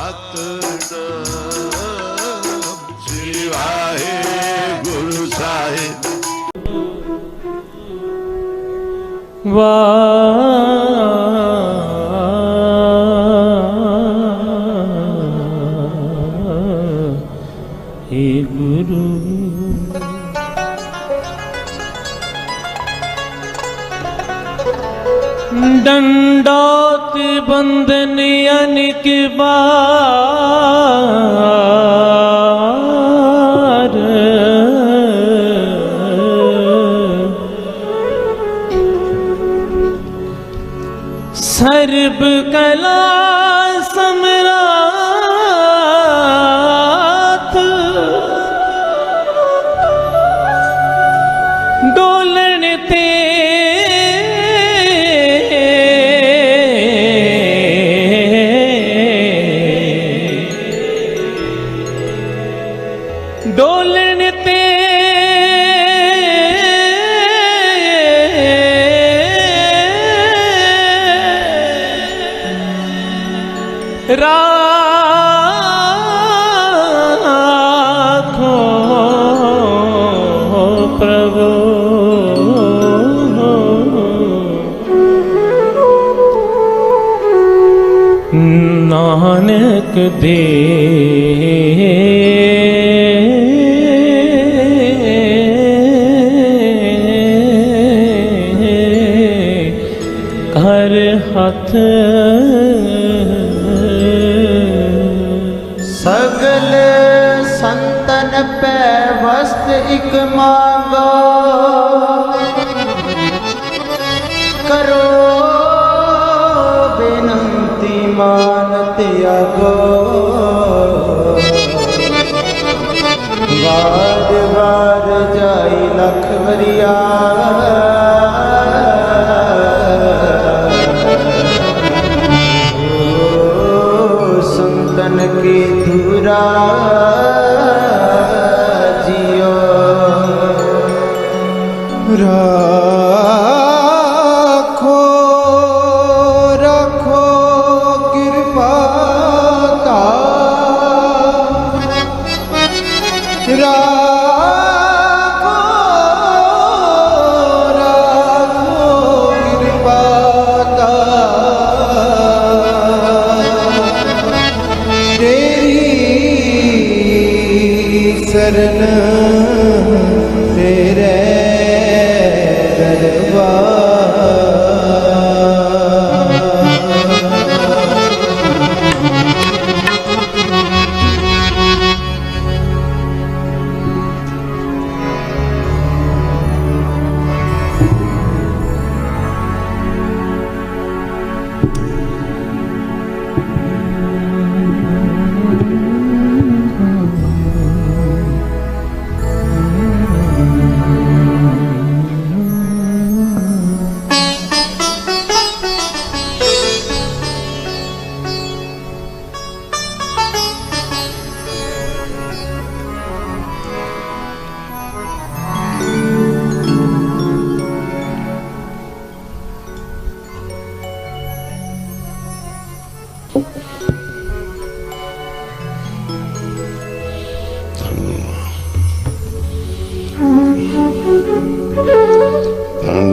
ਸਤਿਨਾਮ ਸ੍ਰੀ ਵਾਹਿਗੁਰੂ ਸਾਹਿਬ। ਵਾਹਿਗੁਰੂ दंडोत बंधन अनिक बार सर्ब कला सम्राट डोलन ते डोलन ते राखो प्रभु नानक दे हर हाथ सगल संतन पे वस्त्र इक मांगो करो बेनंती मान त्यागो वार वार जाई लख वरिया संतन की धुरा जियो राखो रखो कृपा का राखो राखो कृपा का शरण तेरे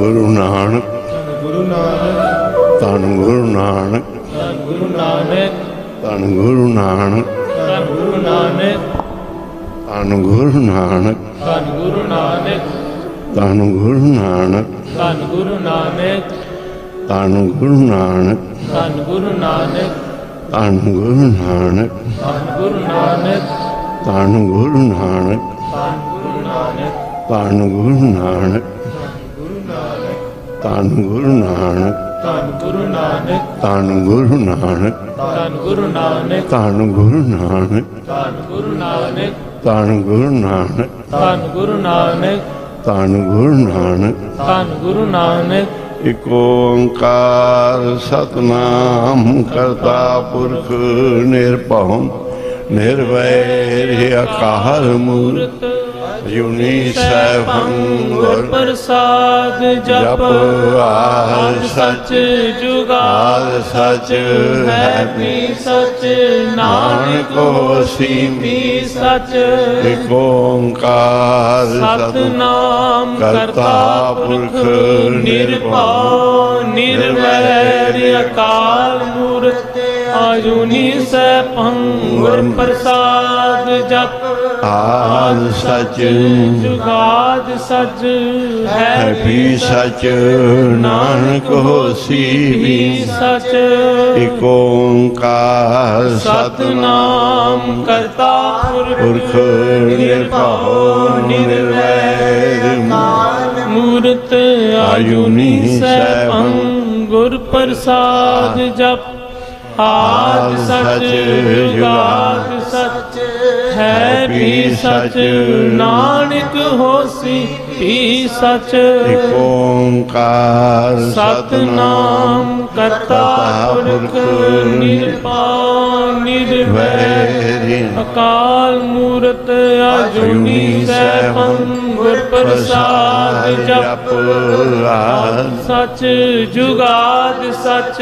ਗੁਰੂ ਨਾਨਕ ਧੰਨ ਗੁਰੂ ਨਾਨਕ गुरु नानक ਧੰਨ ਗੁਰੂ ਨਾਨਕ गुरु नानक ਧੰਨ ਗੁਰੂ ਨਾਨਕ धन गुरु नानक ਧੰਨ ਗੁਰੂ ਨਾਨਕ धन गुरु नानक ਧੰਨ ਗੁਰੂ ਨਾਨਕ धन गुरु नानक ਧੰਨ ਗੁਰੂ ਨਾਨਕ धन गुरु नानक ਧੰਨ ਗੁਰੂ ਨਾਨਕ धन गुरु नानक ਧੰਨ ਗੁਰੂ ਨਾਨਕ धन गुरु नानक ਧੰਨ ਗੁਰੂ ਨਾਨਕ धन गुरु नानक ਧੰਨ ਗੁਰੂ ਨਾਨਕ धन गुरु नानक ਧੰਨ ਗੁਰੂ ਨਾਨਕ धन गुरु नानक ਧੰਨ ਗੁਰੂ ਨਾਨਕ धन गुरु नानक ਇਕ ਓੰਕਾਰ ਸਤਿਨਾਮ ਕਰਤਾ ਪੁਰਖ ਨਿਰਭਉ ਨਿਰਵੈਰ ਅਕਾਲ ਮੂਰਤ ਅਜੂਨੀ ਸੈਭੰ ਗੁਰ ਪ੍ਰਸਾਦ ਜਪ ਆਦਿ ਸੱਚ ਜੁਗਾਦ ਸੱਚ ਹੈ ਵੀ ਸੱਚ ਨਾਨਕ ਹੋਸੀ ਵੀ ਸੱਚ ਏਕ ਓੰਕਾਰ ਸਤਿਨਾਮ ਕਰਤਾ ਪੁਰਖ ਨਿਰਭਉ ਨਿਰਵੈਰ ਅਕਾਲ ਮੂਰਤ ਅਜੂਨੀ ਸੈਭੰ ਗੁਰ ਪ੍ਰਸਾਦ ਜਪ ਆਦਿ ਸੱਚ ਜੁਗਾਦ ਸੱਚ ਹੈ ਹੈ ਵੀ ਸੱਚ ਨਾਨਕ ਹੋਸੀ ਵੀ ਸੱਚ ਏਕ ਓੰਕਾਰ ਸਤਿਨਾਮ ਕਰਤਾ ਪੁਰਖ ਨਿਰਭਉ ਨਿਰਵੈਰ ਮੂਰਤ ਆਜੂਨੀ ਸੈਭੰ ਗੁਰ ਪ੍ਰਸਾਦ ਜਪ ਆਦਿ ਸੱਚ ਜੁਗਾਦ ਸੱਚ ਹੈ ਵੀ ਸੱਚ ਨਾਨਕ ਹੋਸੀ ਵੀ ਸੱਚ ਏਕ ਓੰਕਾਰ ਸਤਿਨਾਮ ਕਰਤਾ ਪੁਰਖ ਨਿਰਭਉ ਨਿਰਵੈਰ ਅਕਾਲ ਮੂਰਤ ਆਜੂਨੀ ਸੈਭੰ ਗੁਰ ਪ੍ਰਸਾਦ ਜਪ ਸੱਚ ਜੁਗਾਦ ਸੱਚ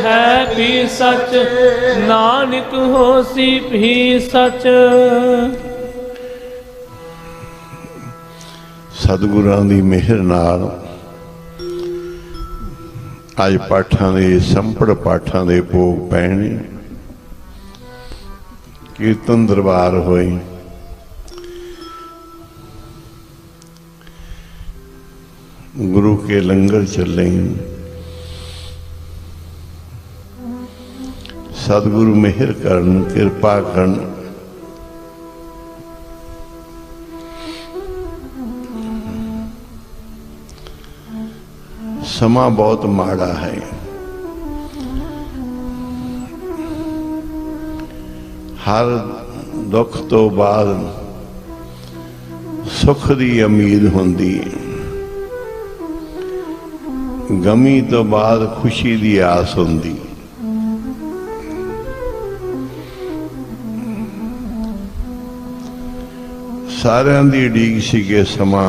ਹੈ ਵੀ ਸੱਚ ਨਾਨਕ ਹੋਸੀ ਵੀ ਸੱਚ। ਸਤਿਗੁਰਾਂ ਦੀ ਮਿਹਰ ਨਾਲ ਅੱਜ ਪਾਠਾਂ ਦੇ ਸੰਪੜ ਪਾਠਾਂ ਦੇ ਭੋਗ ਪੈਣੇ, ਕੀਰਤਨ ਦਰਬਾਰ ਹੋਏ, गुरु के लंगर चले, सतगुरु मेहर करन कृपा करन। समा बहुत माड़ा है, हर दुख तो बाद सुख की उम्मीद होंदी, गमी तो बाद खुशी की आस होंदी। सारिਆਂ ਦੀ उड़ीक सी के समा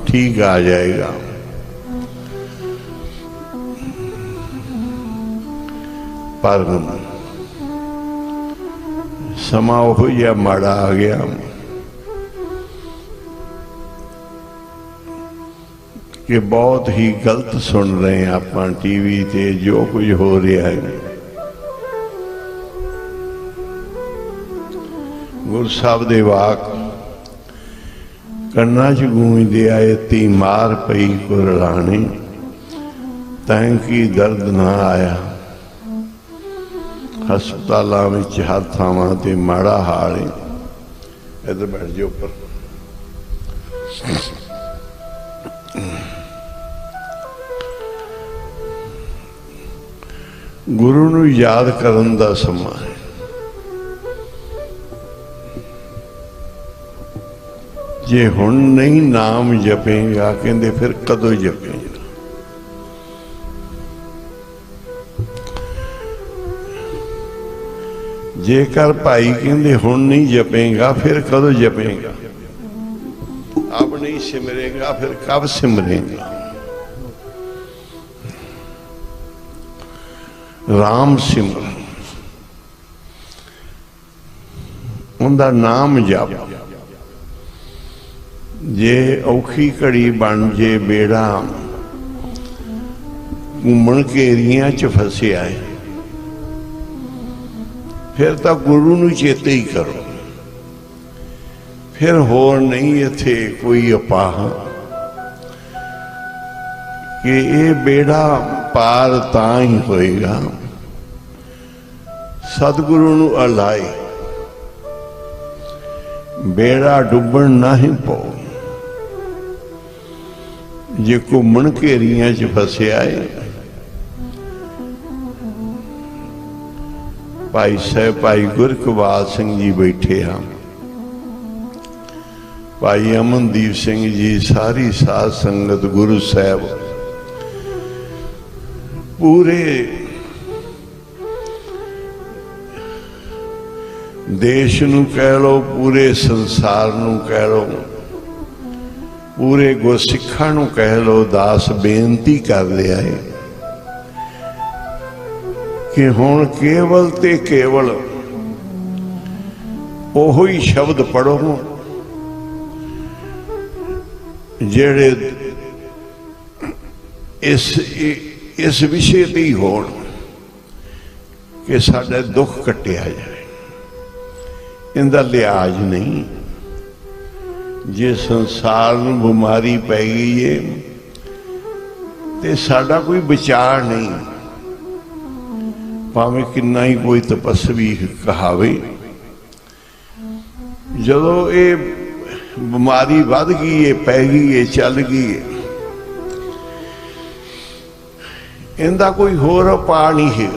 ठीक आ जाएगा, पर समा वो जिहा माड़ा आ गया कि बहुत ही गलत सुन रहे हैं आप टीवी ते जो कुछ हो रहा है। गुरु साहब दे वाक कन्ना च गूंजदे आए, ती मार पई कुरलाने, तैं की दर्द ना आया। हस्पतालों में हर थावां ते माड़ा हाल है। इधर बैठ जाओ उपर। गुरु नूं याद करन दा समा है। जे हुण नहीं नाम जपेगा, कहंदे फिर कदों जपेगा। जेकर भाई कहंदे हुण नहीं जपेगा, फिर कदों जपेगा। अब नहीं सिमरेगा, फिर कब सिमरेगा। राम सिमरन, उनका नाम जप। जे औखी घड़ी बन जे बेड़ा घूमन घेरियां च फसिया है, फिर तो गुरु नूं चेते ही करो। फिर होर नहीं इत्थे कोई अपाह कि ये बेड़ा पार तां ही होएगा सतगुरु नूं अलाए, बेड़ा डुबण ना ही पाओ। जे घूमन घेरियां च फसिया है, भाई साहब भाई गुरकवाल सिंह जी बैठे हैं, भाई अमनदीप सिंह जी, सारी साध संगत, गुरु साहब, पूरे देश नूं कह लो, पूरे संसार नूं कह लो, पूरे गुरसिखां नूं कह लो दास बेनती कर लिया है कि हुण केवल ते केवल ओहो ही शब्द पढ़ो जेड़े इस विषय ते ही होण कि साडा दुख कटिया जाए। इनका लिहाज नहीं। जे संसार नूं बीमारी पै गई है तो साडा कोई विचार नहीं, भावें किन्ना ही कोई तपस्वी कहावे, जदों ये बीमारी वध गई है, पै गई है, चल गई है, इनका कोई होर उपाय नहीं है।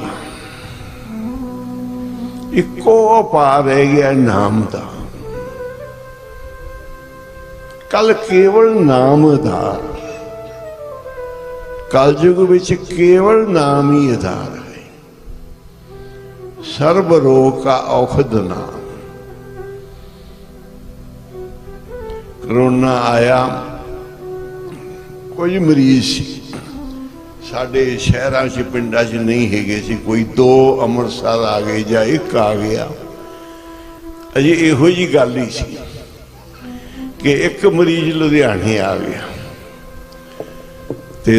इको उपाय रह गया नाम का। कल केवल नाम आधार, कलयुग विच केवल नाम ही आधार है। सर्व रोग का औषध नाम। करोना आया, कोई मरीज सी साडे शहरां च पिंडां च नहीं हैगे सी, कोई 2 अमृतसर आ गए जां 1 आ गया, अजे इहो जी गल ही सी कि 1 मरीज लुधियाने आ गया ते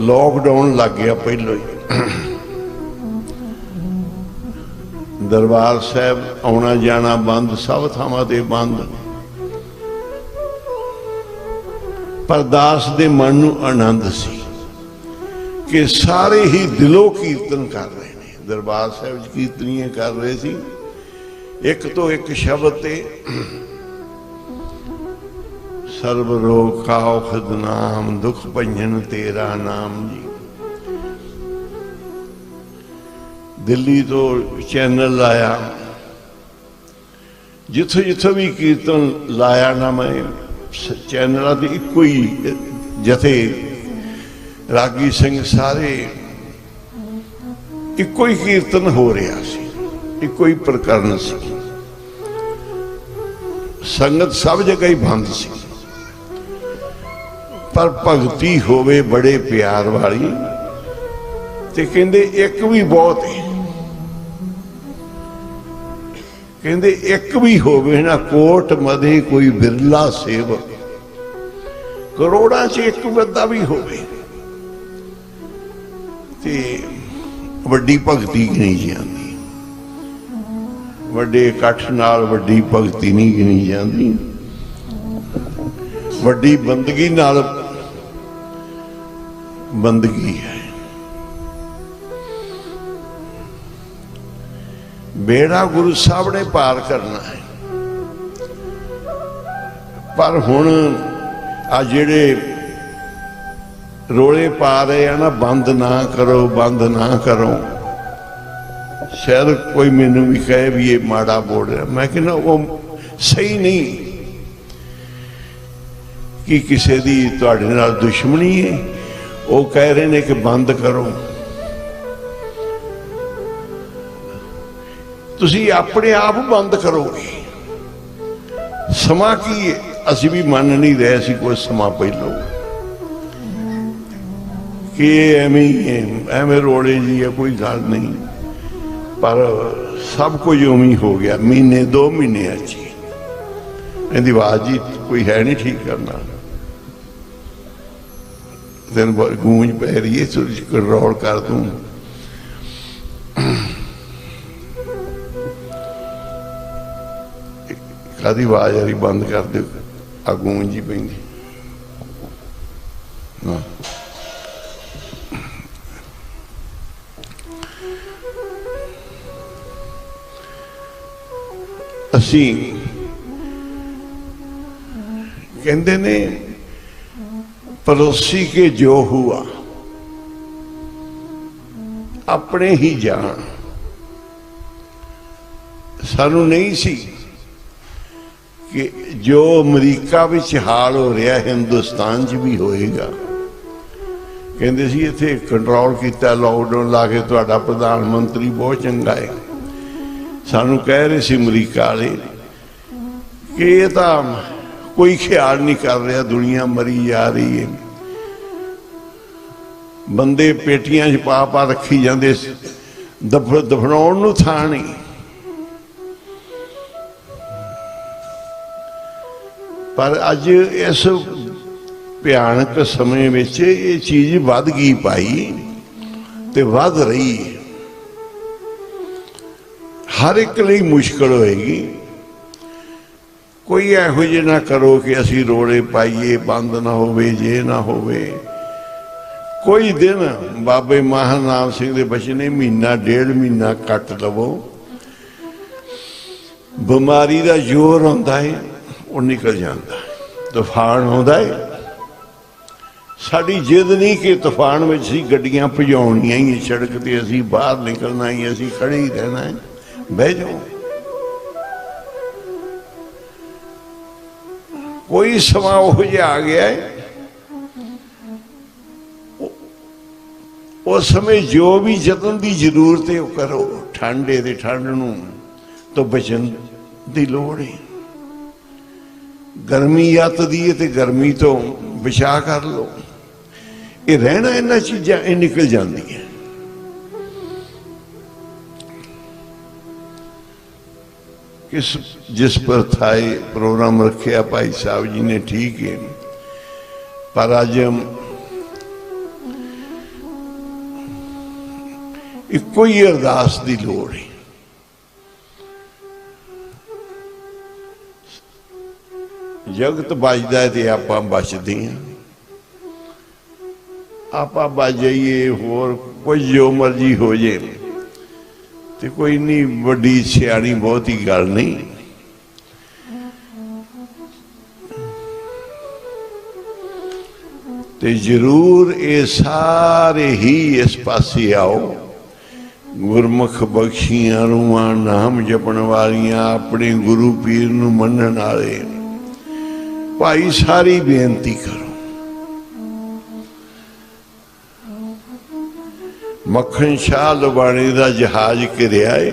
लॉकडाउन लग गया पहलों ही। दरबार साहब आना जाना बंद, सब थावां ते बंद। पर दास दे मन नूं आनंद सी कि सारे ही दिलों कीर्तन कर रहे हैं। दरबार साहब कीर्तनियां कर रहे सी, एक तो एक शब्द ते सर्व रोग का औषध नाम, दुख भंजन तेरा नाम जी। दिल्ली तो चैनल लाया, जिथों जिथों भी कीर्तन लाया ना, मैं चैनलों की इको ही जथे रागी सिंह सारे इको ही कीर्तन हो रहा सी, इको ही प्रकरण सी। संगत सब जगह ही बंद सी, पर भगती होवे बड़े प्यार वाली ते कहंदे एक भी बहुत है। कहंदे एक भी होवे ना कोट मधे कोई बिरला सेवक, करोड़ां च एक बंदा भी होवे ते वड्डी भगती गिनी जाती। वड्डे इकट्ठ नाल वड्डी भगती नहीं गिनी जाती, वड्डी बंदगी नाल बंदगी है। बेड़ा गुरु साहब ने पार करना है। पर हुण आ जिहड़े रोले पा रहे हैं ना, बंद ना करो, बंद ना करो, शायद कोई मैनू भी कहे भी ये माड़ा बोल रहा, मैं कहना वो सही नहीं कि किसी दी तुहाडे नाल दुश्मनी है। वो कह रहे हैं कि बंद करो, तुसी अपने आप बंद करोगे। समा की है, असी भी मन नहीं रहे सी कोई समा पहलों कि एवं ही है, एवं रोड़े जी है, कोई गल नहीं। पर सब कुछ उवें हो गया। महीने 2 महीने अच्छी इहदी आवाज ही कोई है नहीं ठीक करना। दिन गूंज पै रही है, कंट्रोल कर दूं। कादी आवाज आ रही, बंद कर दो, आ गूंज ही पैंदी। असी कहते ने पड़ोसी के जो हुआ अपने ही जान। सानू नहीं सी कि जो अमरीका विच हाल हो रहा हिंदुस्तान च भी होएगा। कहते सी इत्थे कंट्रोल किया, लॉकडाउन ला के तुहाडा प्रधानमंत्री बहुत चंगा है। सानू कह रहे सी अमरीका वाले कि ये तो कोई ख्याल नहीं कर रहा, दुनिया मरी जा रही है। बंदे पेटियां च पा पा रखी जाते, दफनाउण नूं थां नहीं। पर अज इस भयानक समय में ये चीज वध गई पाई ते वध रही है। हर एक लिए मुश्किल होएगी। कोई इहो जिहा ना करो कि असी रोड़े पाइए, बंद ना होवे, जे ना होवे। कोई दिन बाबे महानाम सिंह दे बचने महीना डेढ़ महीना कट लवो, बीमारी का जोर आंदा है, वो निकल जाता है। तूफान आंदा है, साड़ी जिद नहीं कि तूफान में असी गड्डियां भजाउणियां ही, सड़क ते असी बाहर निकलना ही, असी खड़े ही रहना है। बह जाओ, कोई समा वो आ गया है, उस समय जो भी जतन की जरूरत है वो करो। ठंड है, ठंड नूं तो बचन की लोड़ है। गर्मी अत दी है तो गर्मी तो बचा कर लो। ये रहना इन्हां चीज़ां ये निकल जाती है। जिस पर था प्रोग्राम रखा भाई साहब जी ने, ठीक है, पर अज इको ही अरदास की लोड़ है। जगत बचता है तो आप बचते हैं, आप बच जाइए। होर कोई जो मर्जी हो जाए तो कोई नहीं, बड़ी सियाणी बहुत ही गल नहीं। तो जरूर ये सारे ही इस पासे आओ। गुरमुख बख्शियां रूहां नाम जपण वालियां, अपने गुरु पीर नूं मनण वाले भाई, सारी बेनती करो। मक्खन शाह लुबाणी का जहाज घिरिया है।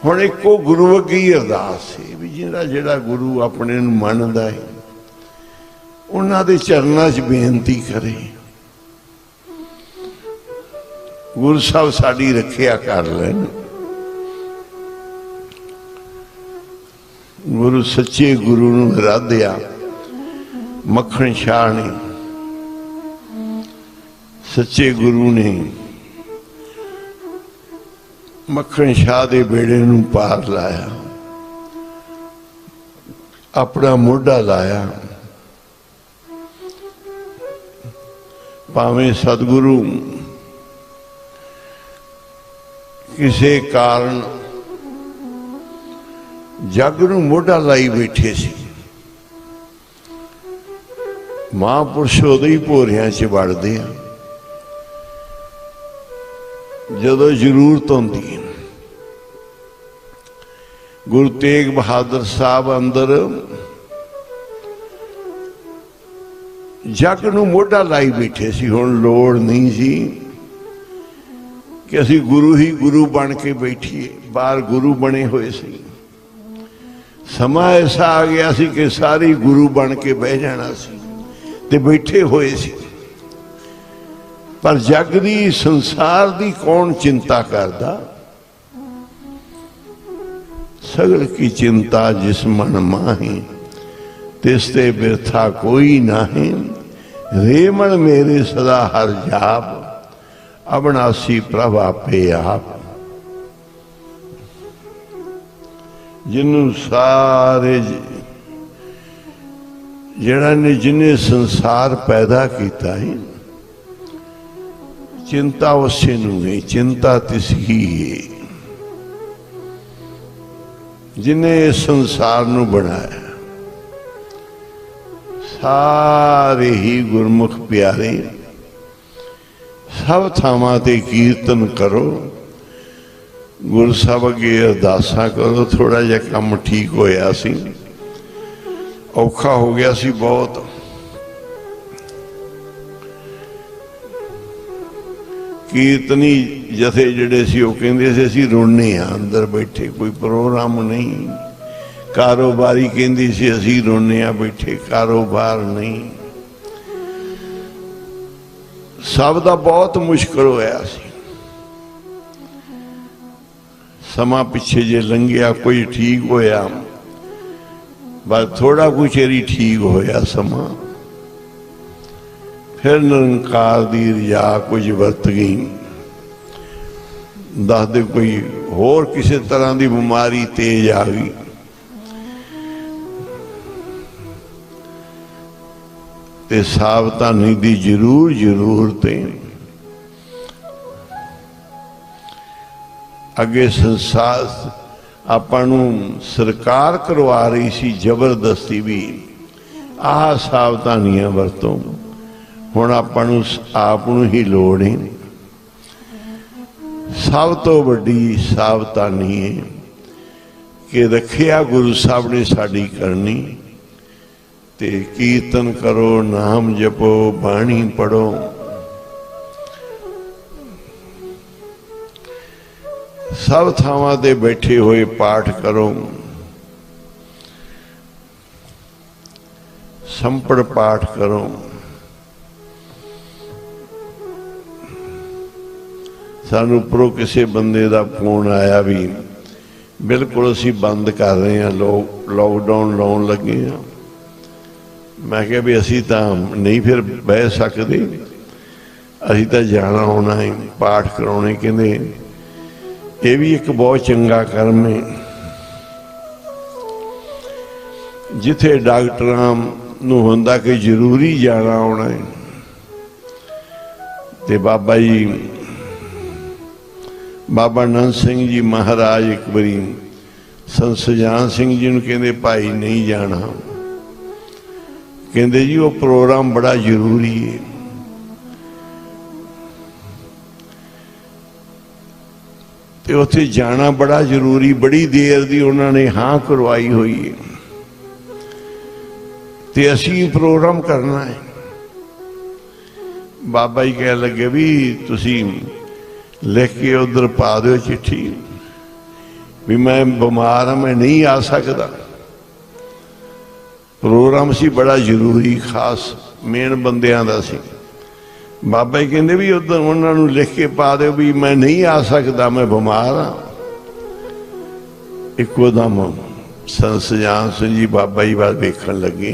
हुण इको गुरु अगे ही अरदास है भी जिहड़ा जिहड़ा गुरु अपने नूं मनदा है, उन्हां दे चरनां 'च बेनती करे, गुरु साहब साडी रखिया कर लैन। गुरु सच्चे गुरु नूं आराध्या मक्खन शाह ने, सच्चे गुरु ने मक्खन शाह दे बेड़े नूं पार लाया, अपना मोढा लाया। भावें सतगुरु किसी कारण जग नूं मोढा लाई बैठे सी, महापुरुष उदों ही भोरियां च वड़दे आ जदों जरूरत होंदी है। गुरु तेग बहादुर साहब अंदर जग नूं मोढा लाई बैठे सी। हुण लोड़ नहीं सी कि असी गुरु ही गुरु बन के बैठिए, बाहर गुरु बने हुए सी। समा ऐसा आ गया सी कि सारी गुरु बन के बह जाना सी ते बैठे हुए सी। पर जग दी संसार दी कौन चिंता करदा? सगल की चिंता जिस मन माही, तिसते बिरथा कोई नाही। रे मन मेरे सदा हर जाप, अविनाशी प्रभ आपे आप। जिन्हों सारे जिहड़ा ने जिन्हें संसार पैदा किया है, चिंता उसे नूं है, चिंता तिस ही है जिन्हें संसार नूं बनाया। सारे ही गुरमुख प्यारे सब थावां ते कीर्तन करो, गुरु साहब अगे अरदासां करो। थोड़ा जिहा काम ठीक होया सी, औखा हो गया सी बहुत। कीर्तनी जथे जिहड़े सी वो कहंदे सी असीं रोने आ अंदर बैठे, कोई प्रोग्राम नहीं, कारोबारी कहती सी असी रोने बैठे, कारोबार नहीं। सब दा बहुत मुश्किल होया सी। समा पिछे जे लंघिया, कोई ठीक होया, बस थोड़ा कुछ चेरी ठीक होया समा, फिर निरंकार दी रजा कुछ वरत गई। दस दे कोई होर किसी तरह की बीमारी तेज आ गई, ते सावधानी दी जरूर जरूरत है। अगे संसार आपां नूं सरकार करवा रही सी जबरदस्ती भी, आह सावधानियां वरतो। हुण आपां नूं आप नूं ही लोड़ है। सब तो वड्डी सावधानी है कि रखिया गुरु साहब ने साड़ी करनी, ते कीर्तन करो, नाम जपो, बाणी पढ़ो। सब थावां ते बैठे हुए पाठ करो, संपड़ पाठ करो। सानू उपरों किसी बंदे का फोन आया भी, बिल्कुल असी बंद कर रहे हैं, लॉकडाउन लाउन लगे हैं। मैं क्या भी असी तो नहीं फिर बह सकते, असी तो जाना होना है, पाठ कराने। कहते ये भी एक बहुत चंगा कर्म है, जिथे डॉक्टरां नूं हुंदा कि जरूरी जाना होना है, ते बाबा जी बाबा नंद सिंह जी महाराज एक बारी संत सुजान सिंह जी नूं कहंदे भाई नहीं जाना, कहंदे जी वो प्रोग्राम बड़ा जरूरी है। ते उत्थे जाना बड़ा जरूरी, बड़ी देर दी उन्होंने हाँ करवाई हुई है, ते असी प्रोग्राम करना है। बाबा जी कह लगे भी तुसी लिख के उधर पा दो चिट्ठी भी मैं बीमार हाँ, मैं नहीं आ सकता। प्रोग्राम सी बड़ा जरूरी, खास मेन बंदियां दा सी। बाबा जी कहते भी उधर उन्होंने लिख के पा दो भी मैं नहीं आ सकता, मैं बीमार हाँ। इको दम संत सुजान सिंह जी बाबा जी बात देखने लगे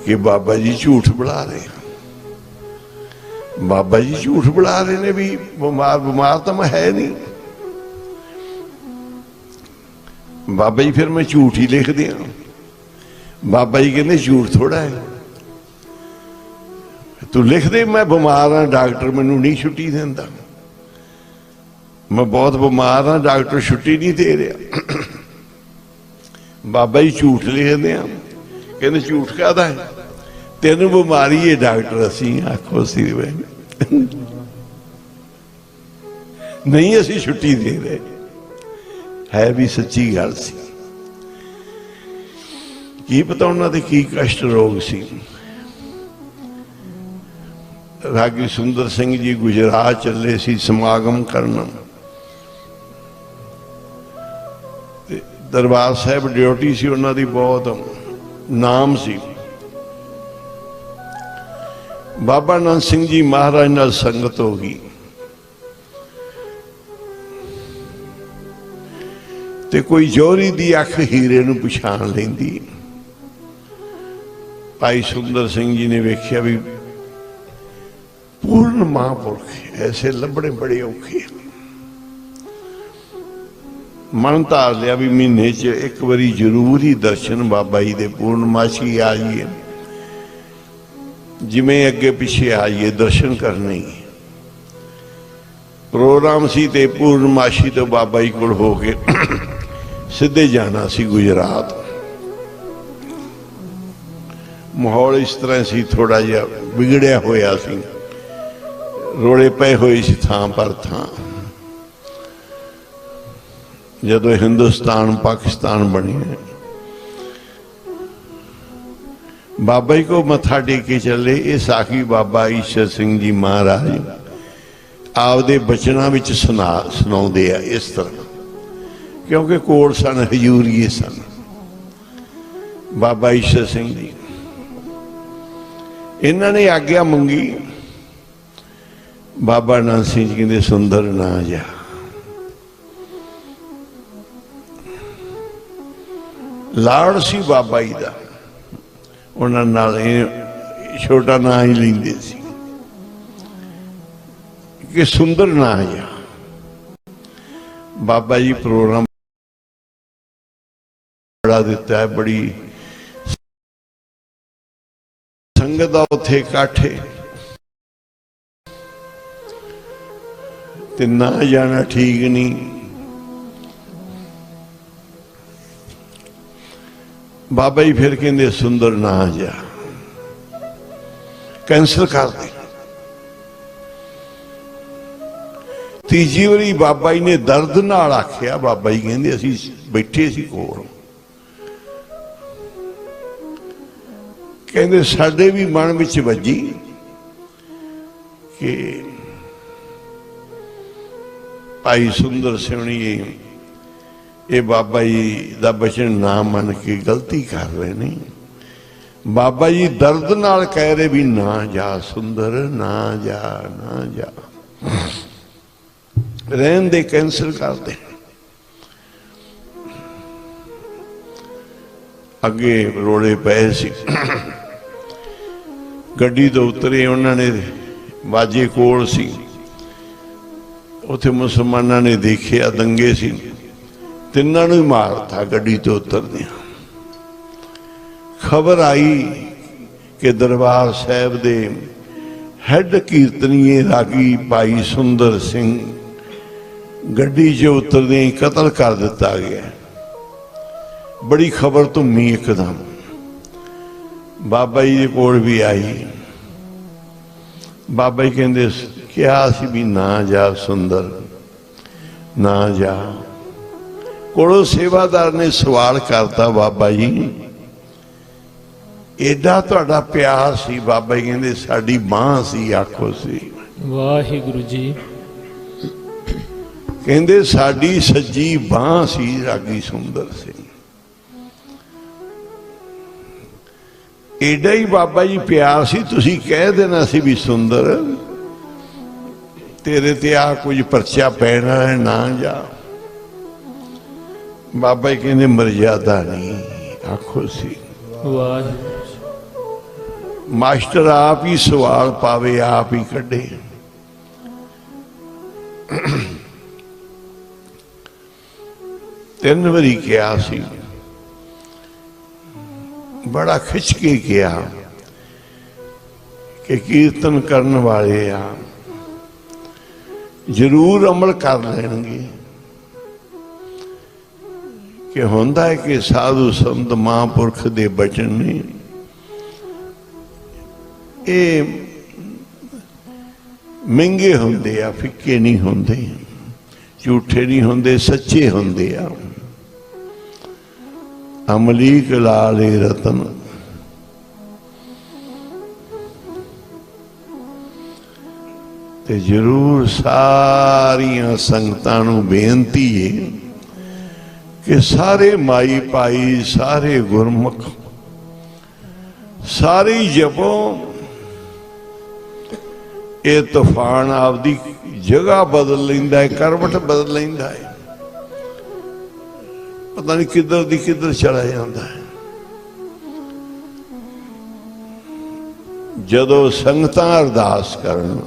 कि बाबा जी झूठ बुला रहे हैं। बाबा जी झूठ बुला रहे ने भी बीमार तो मैं है नहीं। बाबा जी फिर मैं झूठ ही लिख दिया। बाबा जी कहते झूठ थोड़ा है, तू लिख दे मैं बीमार हाँ, डॉक्टर मैनू नहीं छुट्टी देंदा, मैं बहुत बीमार हाँ, डॉक्टर छुट्टी नहीं दे रहा। बाबा जी झूठ लिख दिया, कहते झूठ कहता है, तेन बीमारी है डॉक्टर असी आखो सी नहीं असी छुट्टी दे रहे। है भी सच्ची गल सी, की पता उन्होंने की कष्ट रोग सी। रागी सुंदर सिंह जी गुजरात चले सी समागम करना, दरबार साहब ड्यूटी सी उन्होंने बहुत नाम सी। बाबा नंद सिंह जी महाराज नाल संगत हो गई, ते कोई जोरी दी अख हीरे नूं पछाण लैंदी। भाई सुंदर सिंह जी ने वेख्या भी पूर्ण महापुरख ऐसे लभणे बड़े औखे। मन धार लिया भी महीने च एक बारी जरूर ही दर्शन बाबा जी दे पूर्णमासी आ जाइए, जिमें अगे पिछे आ जाइए दर्शन करने। प्रोग्राम सी ते पूर्णमासी तो बाबा जी कोल हो के सीधे जाना सी गुजरात। माहौल इस तरह सी थोड़ा जिहा बिगड़िया होया सी, रोले पे हुए सी थां पर थां। जदों हिंदुस्तान पाकिस्तान बने, बाबा जी को मत्था टेके चले। ये साखी बाबा ईश्वर सिंह जी महाराज आपदे बचनां विच सुणाउंदे आ इस तरह, क्योंकि कोल सन हजूरीए सन। बाबा ईश्वर सिंह जी, इन्होंने आग्ञा मंगी। बाबा नानक सिंह जी कहते सुंदर ना जा। लाड़ सी बाबा जी का, उन्होंने छोटा ना ही लेंदे सी कि सुंदर ना जा। बाबा जी प्रोग्राम बड़ा दिता है, बड़ी संगत दा उत्थे काठे ते ना जाना ठीक नहीं। बाबा जी फिर कहते सुंदर ना जा, कैंसल कर दे। तीजी बारी बाबा जी ने दर्द नाल आख्या। बाबा जी कहते असी बैठे सी कोल, कहते साडे भी मन विच वजी कि भाई सुंदर सिवनी ये बाबा जी का बचन ना मन के गलती कर रहे नहीं। बाबा जी दर्द नाल कह रहे भी ना जा सुंदर, ना जा, ना जा, रहन दे, कैंसल कर दे। अगे रोड़े पे सी, गड्डी तो उतरे, उन्होंने बाजे कोल सी, उथे मुसलमाना ने देखिया दंगे सी, तिन्हों ही मारता गड्डी तो उतरदिया। खबर आई कि दरबार साहब दे हैड कीर्तनीय रागी भाई सुंदर सिंह गड्डी चो उतरदे ही कतल कर दिता गया। बड़ी खबर धुमी एकदम। बाबा जी के कोल भी आई। बाबा जी कहते क्या सी भी ना जा सुंदर, ना जा। कोलों सेवादार ने सवाल करता, बाबा जी एडा तुहाडा प्यार सी। बाबा जी कहते साडी बांह सी, आखो सी। वाहिगुरु जी। कहते साडी सज्जी बांह सी रागी सुंदर सिंह। एडा ही बाबा जी प्यार सी, तुसी कह देना सी भी सुंदर तेरे ते आ कुछ परचा पैना है, ना जा। बाबा जी कहते मर्यादा नहीं, आखो सी। मास्टर आप ही सवाल पावे, आप ही कढ़े। तीन बारी क्या सी, बड़ा खिंच के किया कि कीर्तन करने वाले आ जरूर अमल कर लेंगे। कि होंदा है कि साधु संत महापुरख दे बचन ने ये महंगे होंदे आ, फिक्के नहीं होंदे, झूठे नहीं होंदे, सच्चे होंदे आ। अमलीक लाले रतन ते जरूर सारिया संगतां नूं बेनती है कि सारे माई भाई, सारे गुरमुख, सारे जपो। ये तूफान आपदी जगह बदल लेंदा है, करवट बदल लेंदा है, पता नहीं किधर दी किधर चला जाता है। जदों संगतां अरदास करन,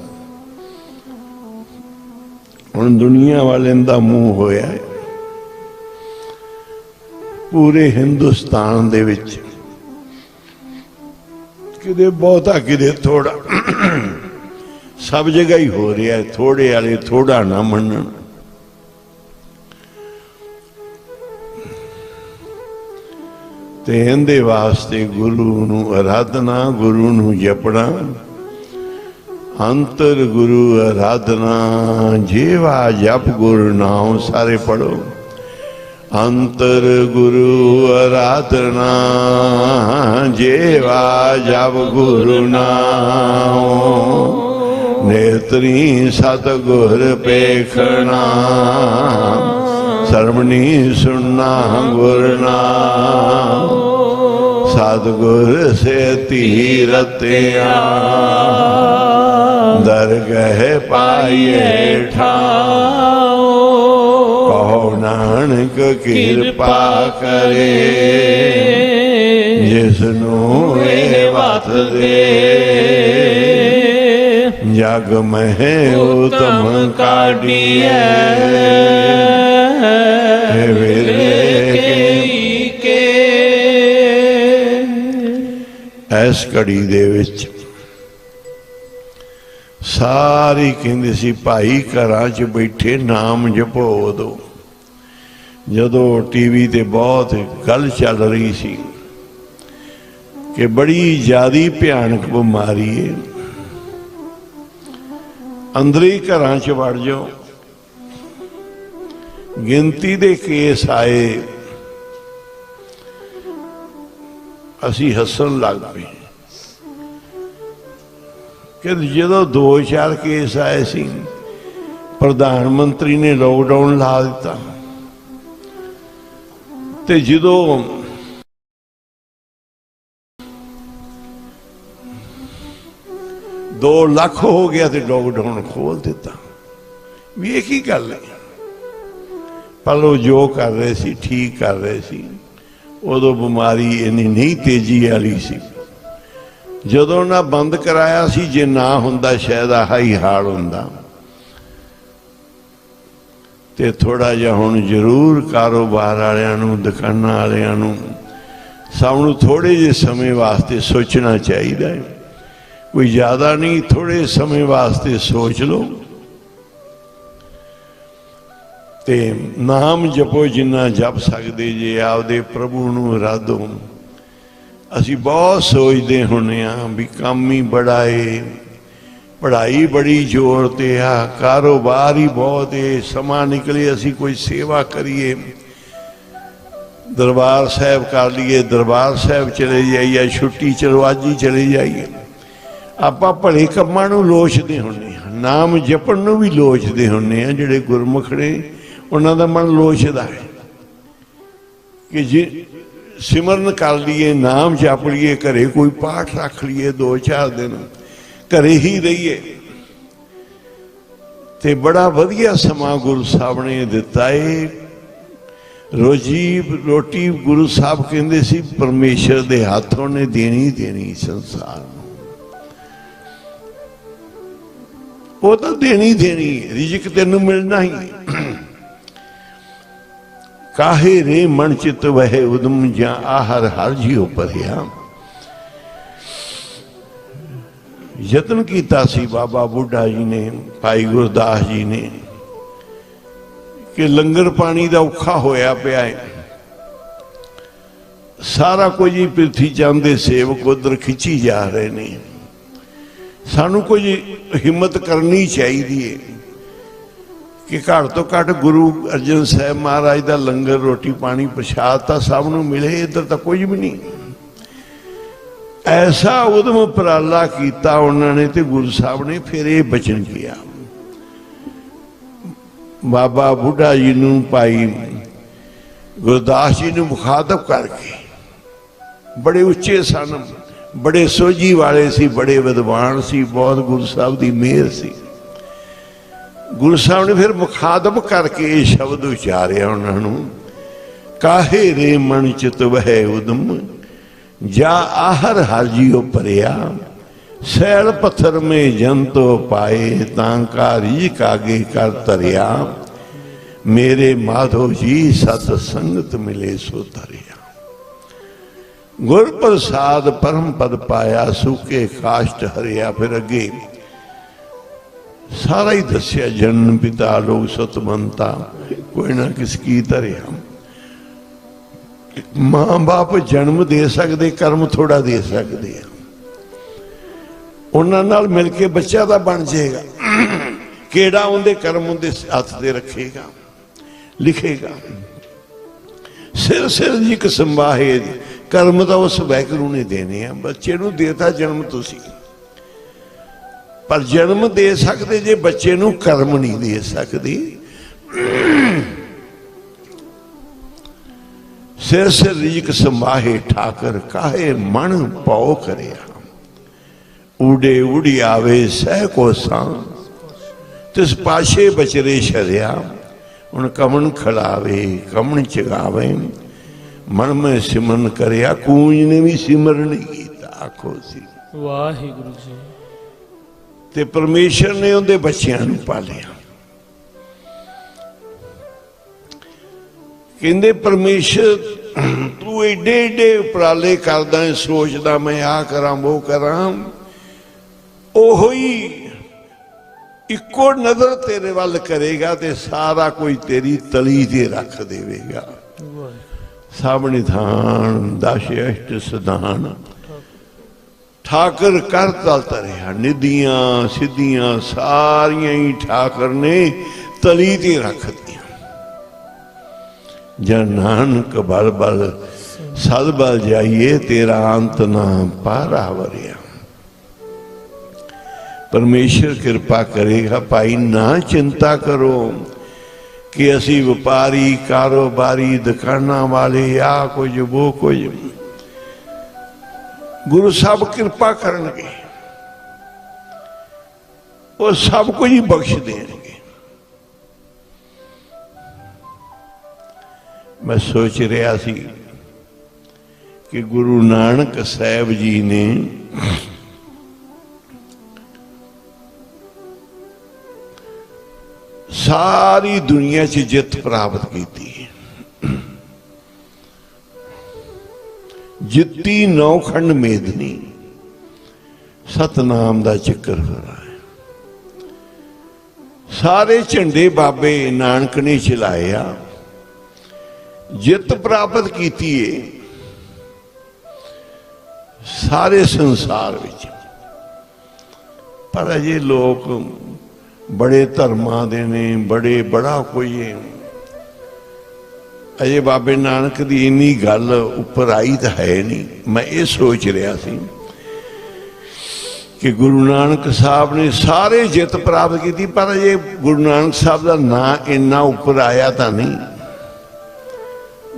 हुण दुनिया वाले दा मुंह होया है पूरे हिंदुस्तान दे विच, किते बहुता किते थोड़ा, सब जगह ही हो रहा है। थोड़े वाले थोड़ा ना मनन। ते इहदे वास्ते गुरु नूं आराधना, गुरु नूं जपना, अंतर गुरु आराधना, जेवा जप गुरु नाम। सारे पढ़ो। अंतर गुरु आराधना, जेवा जप गुरु नाम। नेत्री सतगुर पेखना, श्रवणी सुनना गुर नाम। सतगुर से तीरतिया दरगह पाइए ठाओ कहो नानक कृपा करे जिसनू ए वत दे जग मह उत्तम काढ़िए इस घड़ी दे विच सारी कहंदे सी भाई घरां च बैठे नाम जपो। उदों जदों टीवी ते बहुत गल चल रही सी कि बड़ी ज्यादा भयानक बीमारी है, अंदर ही घरां च वड़ जाओ, गिनती दे केस आए, असी हसन लग पे कि जो 2-4 केस आए सी प्रधानमंत्री ने लॉकडाउन ला दिता ते जो 2 लाख हो गया तो लॉकडाउन खोल दिता। भी एक ही गल है, पर वो जो कर रहे सी ठीक कर रहे सी। उदों बीमारी इन्नी नहीं तेजी वाली सी, जदों ना बंद कराया सी, जे ना हुंदा शायद आह ही हाल हुंदा। ते थोड़ा जिहा हुण जरूर कारोबार वालियां नूं, दुकानां वालियां नूं सब नूं थोड़े जे समय वास्ते सोचना चाहिए है। कोई ज़्यादा नहीं, थोड़े समय वास्ते सोच लो ते नाम जपो जिन्ना जप सकते जे, आपदे प्रभु नूं राधो। असी बहुत सोचते होने भी काम ही बड़ा है, पढ़ाई बड़ी जोर ते आ, कारोबार ही बहुत है, समा निकले असी कोई सेवा करिए, दरबार साहब कर लिए, दरबार साहब चले जाइए, छुट्टी चलो अज ही चले जाइए। आपां भले कामां नूं लोचदे होने, नाम जपण नूं भी लोचदे होने। जिहड़े गुरमुख ने उन्हां दा मन लोचदा है कि जे सिमरन कर लिए, नाम जप लिए, घरे कोई पाठ रख लिए, 2-4 दिन घरे ही रहिए ते बड़ा वधिया समा गुरु साहब ने दिता है। रोजी रोटी गुरु साहब कहंदे सी परमेश्वर दे हाथों ने देनी देनी संसार नूं, वो तो देनी देनी, रिजक तेनू मिलना ही। काहे रे मन चित वह उदम जा आहर हर जियो भरिया। यतन किया सी बाबा बुढ़ा जी ने, भाई गुरदास जी ने कि लंगर पानी का औखा होया पिया है, सारा कुछ ही पृथ्वी चाहते सेवक उधर खिंची जा रहे ने। सानू कुछ हिम्मत करनी चाहिए कि घट तो घट गुरु अर्जन साहब महाराज का लंगर रोटी पानी प्रसाद तो सब नूं मिले, इधर तो कुछ भी नहीं। ऐसा उदम उपराला किया उन्होंने ते गुरु साहब ने फिर ये बचन किया। बाबा बुढ़ा जी नूं भाई गुरदास जी नूं मुखातब करके, बड़े उच्चे सन, बड़े सोझी वाले सी, बड़े विद्वान सी, बहुत गुरु साहब की मेहर सी। गुरु साहब ने फिर मुखातब करके ये शब्द उचारिया उन्होंने, काहे रे मन चित वह उदम जा आहर हर जियो परिया। सैल पत्थर में जंतो पाए तांका रिजक आगे कर तरिया। मेरे माधो जी सत संगत मिले सो तरिया। गुर प्रसाद परम पद पाया सूखे काष्ट हरिया। फिर अगे सारा ही दसिया, जन्म पिता लोग सतमंता कोई ना किसकी धरिया। मां बाप जन्म दे सकते, कर्म थोड़ा दे सकते, उन्हां नाल मिल के बच्चा तो बन जाएगा। केड़ा उनके कर्म उनके हथ से रखेगा, लिखेगा। सिर सिर जी एक संभाहे, कर्म तो उस वैगुरू ने देने हैं। बच्चे नूं देता जन्म तुसी, पर जन्म दे सकते जे बच्चे नूं कर्म नहीं दे सकते। सिर से रिजक समाहे ठाकर काहे मन पौ करिया उड़े उड़ी आवे सह को सांग तिस पाशे बचरे शरिया उन कमन खड़ावे कमन चगावे मन में सिमरन करिया कूंज ने भी सिमरन कीता आखो सी वाहिगुरु जी ते परमेश्वर ने उनके बच्चों नूं पालिया कहंदे परमेश्वर तू एडे एडे उपराले करदा है सोचदा मैं आ करा वो करा ओहो ही इको नजर तेरे वाल करेगा ते सारा कोई तेरी तली ते रख देवेगा सब निधान दश अष्ट सदान ठाकर कर तल तरिया निधियां सिद्धियां सारियां ही ठाकर ने तली ते रख दिया जन नानक बल बल सद बल जाइए तेरा अंत ना पारा वरिया परमेश्वर कृपा करेगा भाई ना चिंता करो कि असी व्यापारी कारोबारी दुकाना वाले या कुछ वो कुछ गुरु साहब कृपा करनगे वो सब कुछ ही बख्श देंगे। मैं सोच रहा सी कि गुरु नानक साहब जी ने सारी दुनिया च जित प्राप्त की जित्ती नौखंड मेदनी सतनाम का जिक्र हो रहा है सारे झंडे बाबे नानक ने चलाया जित प्राप्त की सारे संसार विच पर अजे लोग बड़े धर्मां दे ने बड़े बड़ा कोई है अजे बाबे नानक की इन्नी गल उपर आई तो है नहीं। मैं ये सोच रहा सी कि गुरु नानक साहब ने सारे जित प्राप्त की पर अजे गुरु नानक साहब का नाम इन्ना उपर आया तो नहीं।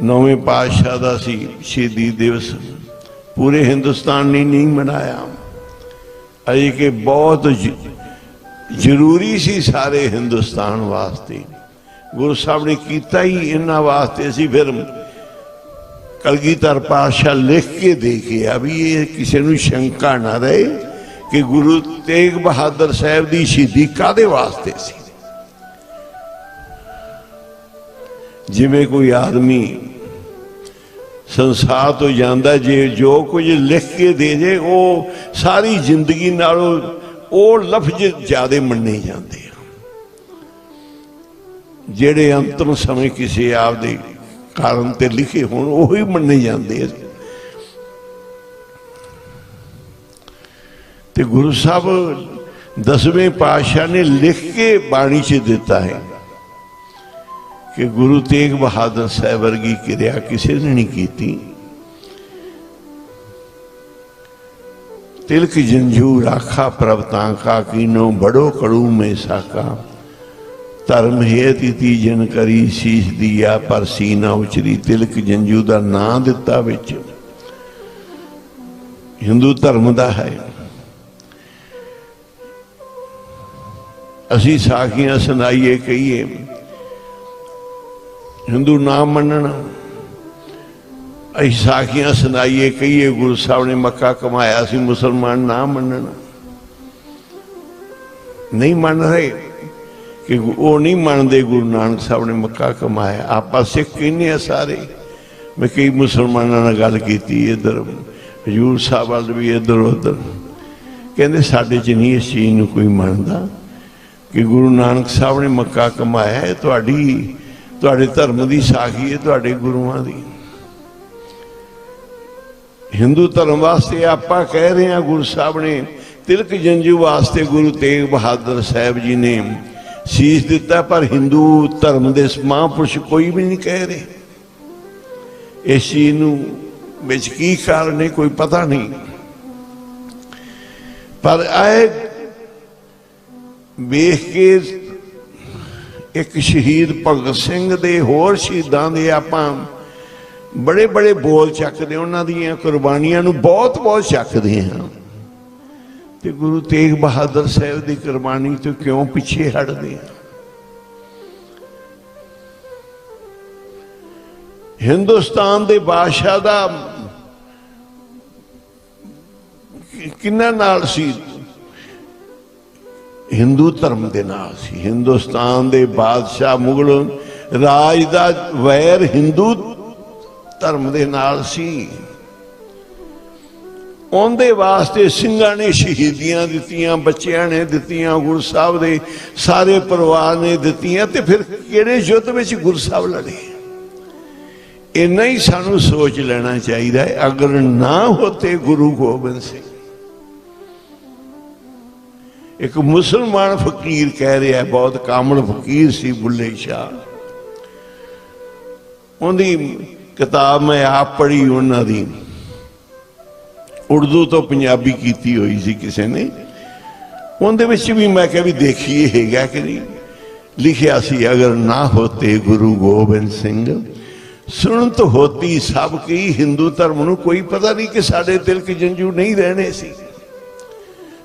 नौवें पातशाह का सी शहीदी दिवस पूरे हिंदुस्तान ने नहीं मनाया अजे कि बहुत जरूरी सी सारे हिंदुस्तान वास्ते गुरु साहब ने किया ही इन्होंने वास्ते असी फिर कलगीधर पातशाह लिख के दे के अभी ये किसी को शंका ना रहे कि गुरु तेग बहादुर साहब की शहीदी कादे वास्ते सी। जिमें कोई आदमी संसार तो जाता जे जो कुछ लिख के दे जे वो सारी जिंदगी नालों वो लफ्ज ज्यादा मन्ने जाते हैं जेड़े अंतिम समय किसी आपदे कारण ते लिखे होण वही मन्ने जाते हैं। ते गुरु साहब 10वें पातशाह ने लिख के बाणी च दिता है कि गुरु तेग बहादुर साहब वर्गी क्रिया किसी ने नहीं की। तिलक जंझू राखा प्रभ तांका कीनो बड़ो कड़ू में साका धर्म हेति तीजन करी शीश दिया पर सीना उचरी। तिलक जंझू का नाम दिता विच हिंदू धर्म का है। असी साखियां सुनाइए कहिए हिंदू नाम मनना साखियां सुनाइए कहिए गुरु साहब ने मक्का कमाया सी मुसलमान ना मनना नहीं मन रहे कि वो नहीं मानते गुरु नानक साहब ने मक्का कमाया। आप सिख कहने सारे मैं कई मुसलमानों ने गल की इधर हजूर साहब वाल भी इधर उधर कहते साढ़े च नहीं इस चीज़ को कोई मानता कि गुरु नानक साहब ने मक्का कमाया है। तुहाडे धर्म की साखी है तुहाडे गुरुआं दी। हिंदू धर्म वास्ते आप कह रहे हैं गुरु साहब ने तिलक जंझू वास्ते गुरु तेग बहादुर साहब जी ने शीश दिता पर हिंदू धर्म के महापुरुष कोई भी नहीं कह रहे। इस चीज विच की कारण है कोई पता नहीं। पर आए वेख के एक शहीद भगत सिंह दे होर शहीदां दे आपां बड़े बड़े बोल चकते उन्हां दीयां कुर्बानियां नूं बहुत बहुत चकते हैं ते गुरु तेग बहादुर साहब की कुर्बानी तो क्यों पिछे हटते हैं। हिंदुस्तान के बादशाह का किन्ना नाल सी, हिंदू धर्म के नाल सी। हिंदुस्तान के बादशाह मुगल राज का वैर हिंदू धर्म के नाल सी। उनके वास्ते सिंघां ने शहीदियां दित्तियां, बच्चियां ने दित्तियां, गुरु साहब के सारे परिवार ने दित्तियां। ते फिर किहड़े युद्ध विच गुरु साहब लड़े? इन्ना ही सानू सोच लेना चाहिए। अगर ना होते गुरु गोबिंद सिंह, एक मुसलमान फकीर कह रहा है, बहुत कामल फकीर सी बुल्ले शाह, उनकी किताब मैं आप पढ़ी, उन्होंने उर्दू तो पंजाबी की हुई सी किसी ने, उनदे विच भी मैं क्या भी देखिए है कि नहीं, लिखिया सी अगर ना होते गुरु गोबिंद सिंह सुनत होती सबकी हिंदू धर्म नूं कोई पता नहीं कि साडे तिलक जंजू नहीं रहने सी,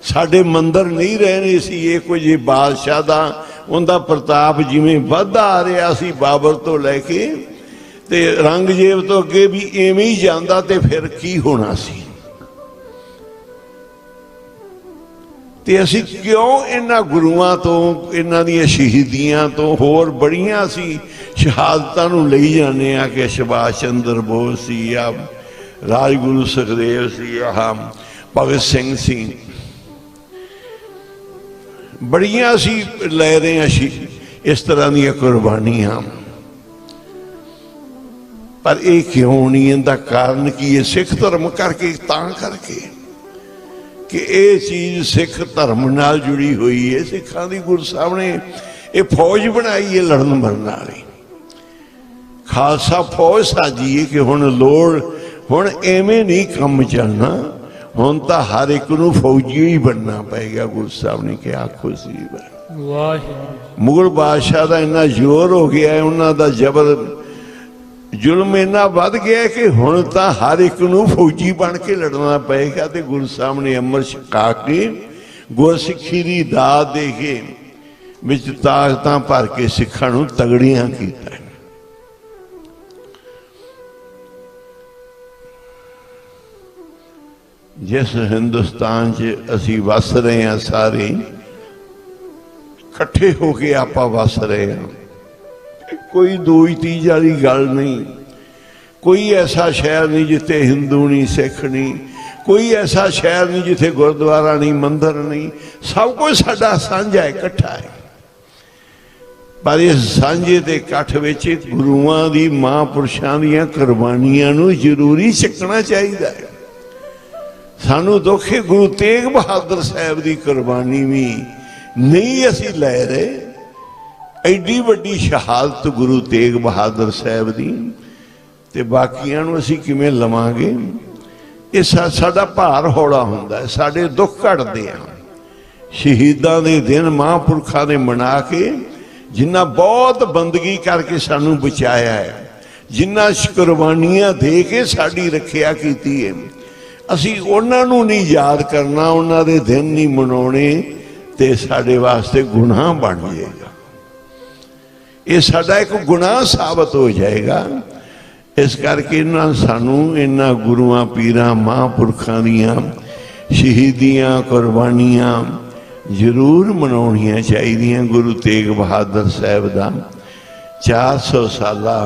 साडे मंदिर नहीं रहने सी। ये कोई बादशाह दा उनका प्रताप जिवें वधदा आ रहा सी बाबर तो लैके ते औरंगजेब तो अगे भी इवें ही जांदा, ते फिर की होना सी। ते असीं क्यों इन्हां गुरुआं तो, इन्हां दीयां शहीदियां तो होर बड़ियां सी शहादतां नूं लई जाने आ कि सुभाष चंद्र बोस सी या राजगुरु सुखदेव सी या भगत सिंह सी, बड़ियां सी लै रहे हैं इस तरह दीयां कुर्बानियां। पर यह क्यों नहीं? इनका कारण की है? सिख धर्म करके, तां करके कि ये चीज़ सिख धर्म नाल जुड़ी हुई है। सिखां दी गुरु साहब ने ये फौज बनाई है लड़न मरन वाली, खालसा फौज साजी है कि हुण लोड़, हुण एवें नहीं कम चलना, हुण तां हर एक नूं फौजी ही बनना पएगा। गुरु साहब ने क्या आखो सी, मुगल बादशाह का इन्ना जोर हो गया है, उन्हां दा जबर जुल्म इन्ना वध गया कि हुण तां हर एक नूं फौजी बन के लड़ना पएगा। ते गुरु साहब ने अमर छका के गुरसिੱਖੀ दी दात दे के विच ताकतां भर के सिखां नूं तगड़ियां कीता। जिस हिंदुस्तान च असी वस रहे हैं, सारे कट्ठे होके आप वस रहे हैं, कोई दो तीज वाली गल नहीं। कोई ऐसा शहर नहीं जिथे हिंदू नहीं, सिख नहीं, कोई ऐसा शहर नहीं जिथे गुरुद्वारा नहीं, मंदिर नहीं, सब कुछ साडा सांझा है, इकट्ठा है। पर इस सांझे के इकट्ठ विच गुरुआं दी, महापुरुषां दीयां कुर्बानियां नूं जरूरी चकना चाहिए है। सानू दुख है गुरु तेग बहादुर साहब की कुर्बानी भी नहीं असी लै रहे। एडी वड्डी शहादत गुरु तेग बहादुर साहब की, ते बाकियां नूं असी किवें लवांगे? ये साडा भार हौला हुंदा है, साडे दुख घटदे आ। शहीदां दे दिन महापुरखां ने मना के, जिन्ना बहुत बंदगी करके सानू बचाया है, जिन्ना कुर्बानियां दे के साडी रखिया कीती है, असी उन्हां नूं नहीं याद करना, उन्हां दे दिन नहीं मनाउणे, ते साडे वास्ते गुनाह बन जाएगा। ये साडा एक गुनाह साबित हो जाएगा। इस करके इन्हां सानू इन्हां गुरुआं पीरां महापुरखां दीयां शहीदियां कुर्बानियां जरूर मनाउणियां चाहिदियां। गुरु तेग बहादुर साहब दा 400 साला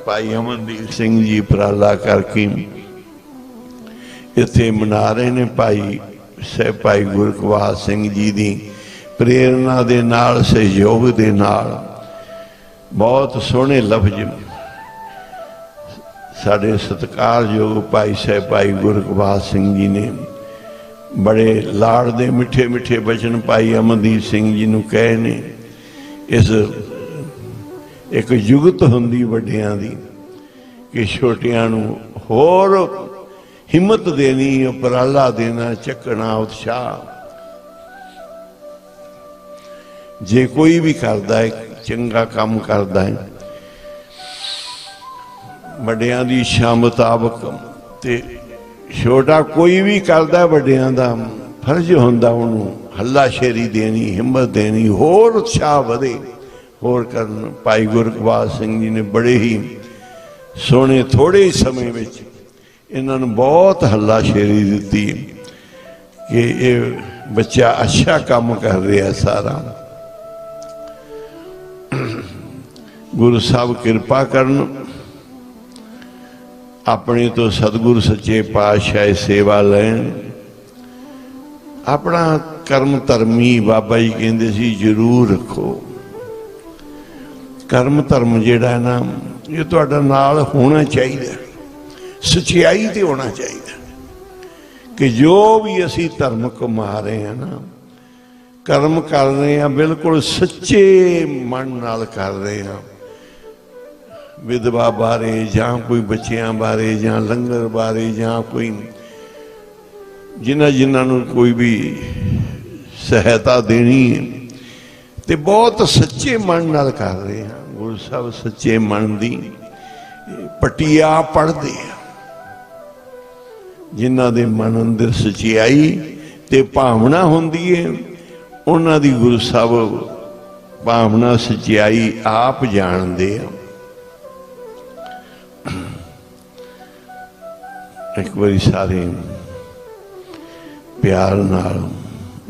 भाई अमनदीप सिंह जी उपराला करके इत्थे मना रहे ने। भाई गुरकवाल सिंह जी की प्रेरणा दे नाल, सहयोग दे नाल बहुत सोहने लफ्ज साढ़े सत्कारयोग भाई गुरकवाल सिंह जी ने बड़े लाड़ दे मिठे मिठे वचन भाई अमनदीप सिंह जी नूं कहे ने। इस एक जुगत हुंदी वड्डियां दी कि छोटियां नूं होर हिम्मत देनी, उपराला देना, चकना, उत्साह। जे कोई भी करता है, चंगा काम करता है, ਵੱਡਿਆਂ ਦੀ ਇੱਛਾ ਮੁਤਾਬਕ ਤੇ ਛੋਟਾ ਕੋਈ ਵੀ ਕਰਦਾ ਵੱਡਿਆਂ ਦਾ ਫਰਜ਼ ਹੁੰਦਾ ਉਹਨੂੰ ਹੱਲਾਸ਼ੇਰੀ ਦੇਣੀ, ਹਿੰਮਤ ਦੇਣੀ, ਹੋਰ ਉਤਸ਼ਾਹ ਵਧੇ, ਹੋਰ ਕਰਨ। ਭਾਈ ਗੁਰਕਵਾਲ ਸਿੰਘ ਜੀ ਨੇ ਬੜੇ ਹੀ ਸੋਹਣੇ ਥੋੜੇ ਸਮੇਂ ਵਿੱਚ ਇਹਨਾਂ ਨੂੰ ਬਹੁਤ ਹੱਲਾਸ਼ੇਰੀ ਦਿੱਤੀ ਕਿ ਇਹ ਬੱਚਾ ਅੱਛਾ ਕੰਮ ਕਰ ਰਿਹਾ ਸਾਰਾ। ਗੁਰੂ ਸਾਹਿਬ ਕਿਰਪਾ ਕਰਨ, ਆਪਣੇ ਤੋਂ ਸਤਿਗੁਰੂ ਸੱਚੇ ਪਾਤਸ਼ਾਹ ਸੇਵਾ ਲੈਣ। ਆਪਣਾ ਕਰਮ ਧਰਮੀ ਬਾਬਾ ਜੀ ਕਹਿੰਦੇ ਸੀ ਜ਼ਰੂਰ ਰੱਖੋ। ਕਰਮ ਧਰਮ ਜਿਹੜਾ ਨਾ ਇਹ ਤੁਹਾਡਾ ਨਾਲ ਹੋਣਾ ਚਾਹੀਦਾ, ਸੱਚਾਈ ਤੇ ਹੋਣਾ ਚਾਹੀਦਾ ਕਿ ਜੋ ਵੀ ਅਸੀਂ ਧਰਮ ਕਮਾ ਰਹੇ ਹਾਂ ਨਾ, ਕਰਮ ਕਰ ਰਹੇ ਹਾਂ, ਬਿਲਕੁਲ ਸੱਚੇ ਮਨ ਨਾਲ ਕਰ ਰਹੇ ਹਾਂ। ਵਿਧਵਾ ਬਾਰੇ ਜਾਂ ਕੋਈ ਬੱਚਿਆਂ ਬਾਰੇ ਜਾਂ ਲੰਗਰ ਬਾਰੇ ਜਾਂ ਕੋਈ ਜਿਨ੍ਹਾਂ ਨੂੰ ਕੋਈ ਵੀ ਸਹਾਇਤਾ ਦੇਣੀ ਹੈ ਤੇ ਬਹੁਤ ਸੱਚੇ ਮਨ ਨਾਲ ਕਰ ਰਹੇ ਹਾਂ। ਗੁਰੂ ਸਾਹਿਬ ਸੱਚੇ ਮਨ ਦੀ ਪਟੀਆ ਪੜ੍ਹਦੇ ਆ। ਜਿਨ੍ਹਾਂ ਦੇ ਮਨ ਅੰਦਰ ਸੱਚਾਈ ਤੇ ਭਾਵਨਾ ਹੁੰਦੀ ਹੈ ਉਹਨਾਂ ਦੀ ਗੁਰੂ ਸਾਹਿਬ ਭਾਵਨਾ ਸੱਚਾਈ ਆਪ ਜਾਣਦੇ ਆ। ਇੱਕ ਵਾਰੀ ਸਾਰੇ ਪਿਆਰ ਨਾਲ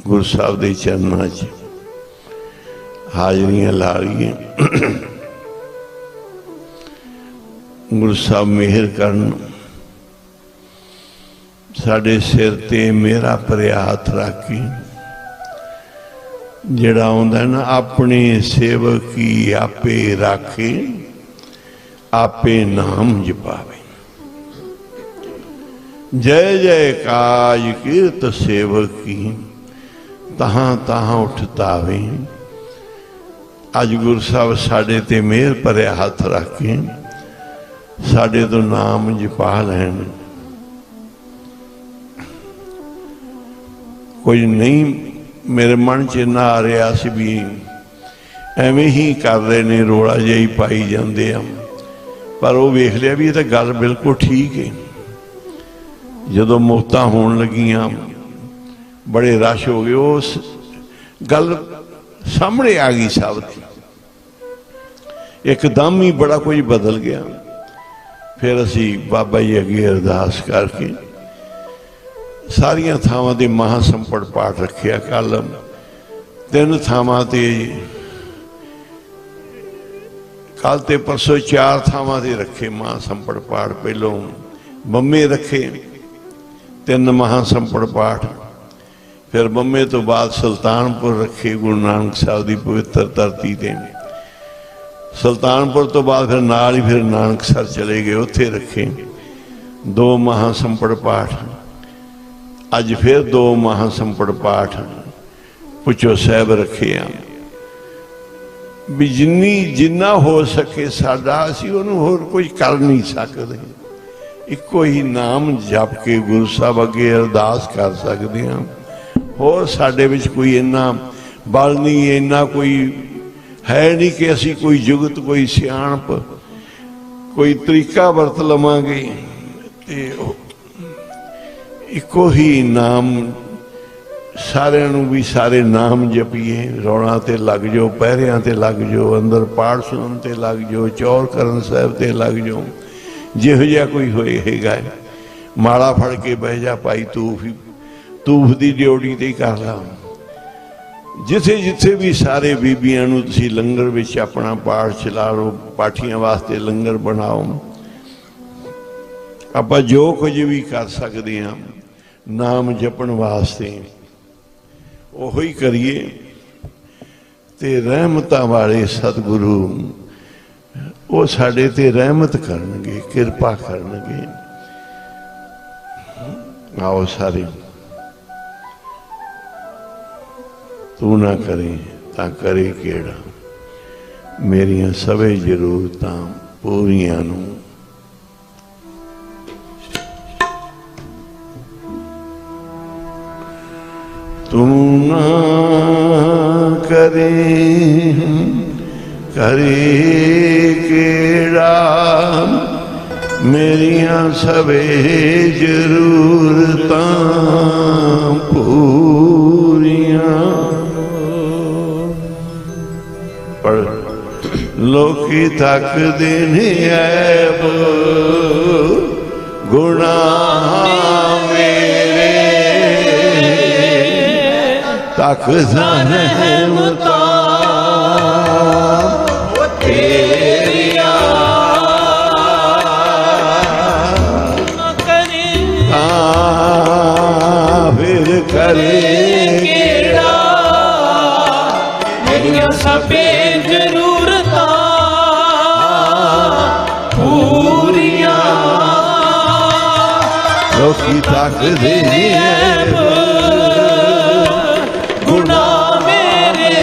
ਗੁਰੂ ਸਾਹਿਬ ਦੇ ਚਰਨਾਂ 'ਚ ਹਾਜ਼ਰੀਆਂ ਲਾ ਲਈਏ। ਗੁਰੂ ਸਾਹਿਬ ਮਿਹਰ ਕਰਨ, ਸਾਡੇ ਸਿਰ ਤੇ ਮੇਰਾ ਭਰਿਆ ਹੱਥ ਰੱਖ ਕੇ ਜਿਹੜਾ ਆਉਂਦਾ ਨਾ, ਆਪਣੇ ਸੇਵਕ ਕੀ ਆਪੇ ਰਾਖੇ, ਆਪੇ ਨਾਮ ਜਪਾਵੇ। जय जय काज कीर्त सेवक की, तहां तहां उठतावे। अज गुरु साहब साडे ते मेहर भरिया हथ रख के साडे तो नाम जपा लैन। कुछ नहीं मेरे मन च ना आ रहा सी भी एवें ही कर रहे ने, रोला जिहा ही पाई जाते हैं, पर वो वेख लिया भी ये तो गल बिल्कुल ठीक है। ਜਦੋਂ ਮੁਫਤਾਂ ਹੋਣ ਲੱਗੀਆਂ बड़े रश हो गए, उस गल सामने आ गई सब दी, एकदम ही बड़ा कुछ बदल गया। फिर असी बाबा जी अगे अरदास करके सारिया थावां ते महासंपड़ पाठ रखिया। कल 3 थावां ते, कल ते परसों 4 थावां ते रखे महासंपड़ पाठ। पहलों बम्मे रखे 3 महासंपड़ पाठ, फिर बम्मे तो बाद सुल्तानपुर रखे गुरु नानक साहब की पवित्र धरती ते। सुल्तानपुर तो बाद फिर नाल ही फिर नानकसर चले गए, उत्थे रखे 2 महासंपड़ पाठ। अज फिर 2 महासंपड़ पाठ पुचो साहब रखे आ भी जिन्ना हो सके साडा, असीं उहनूं होर कुछ कर नहीं सकते। इको ही नाम जप के गुरु साहब अगे अरदास कर सकते हैं। होर साडे विच कोई इन्ना बल नहीं, इन्ना कोई है नहीं कि असी कोई जुगत, कोई सियाणप, कोई तरीका वरत लवांगे। इको ही नाम सारिਆਂ ਨੂੰ भी सारे नाम जपीए। रौला ते लग जाओ, पहरियां ते लग जाओ, अंदर पाठ सुनन ते लग जाओ, चौर करन साहब ते लग जाओ, जिहो जिहा कोई होएगा। माड़ा फड़ के बह जा भाई, तूफ की ड्यूटी ते कर ला। जिथे जिथे भी सारे बीबियां नूं तुसीं लंगर विच अपना पाठ चला लो, पाठियां वास्ते लंगर बनाओ। आपां जो कुछ भी कर सकते हैं नाम जपण वास्ते ओहो ही करिए। ते रहमतां वाले सतगुरु वो साडे ते रहमत करनगे, किरपा करनगे। आओ सारे, तू ना करे तां करे केड़ा, मेरियां सभे जरूरतां पूरियां नूं तू ना करे करे केड़ा, मेरियां सवे जरूरतां पूरियां। पर लोकी तकदे ने ऐब गुनाह मेरे, तकदा रहमतां तेरियां। फिर करे केड़ा मेरियां सबे जरूरतां पूरियां। लोकी तकदे ने ऐब गुनाह मेरे,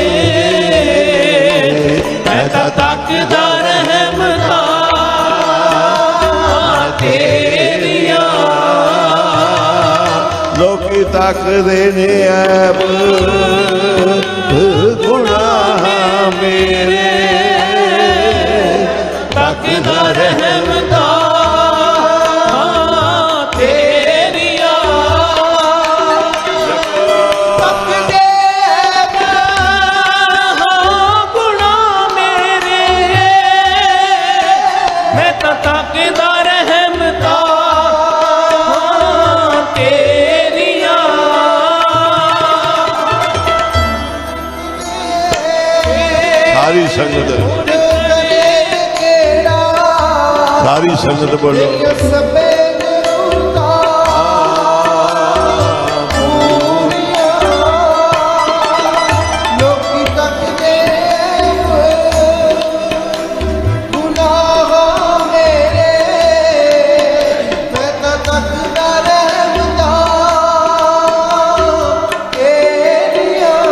मैं तां तकदा रहमतां तेरियां। लोकी तकदे ने ऐब गुनाह मेरे, तकदा रहमतां तेरियां। तकदे गुनाह मेरे, मैं तां तकदा रहमतां तेरियां। सारी संगत, सारी संगत बोलो सबे जरूरतां पूरियां। लोकी तकदे गुनाह मेरे, मैं तां तकदा रहमतां तेरियां।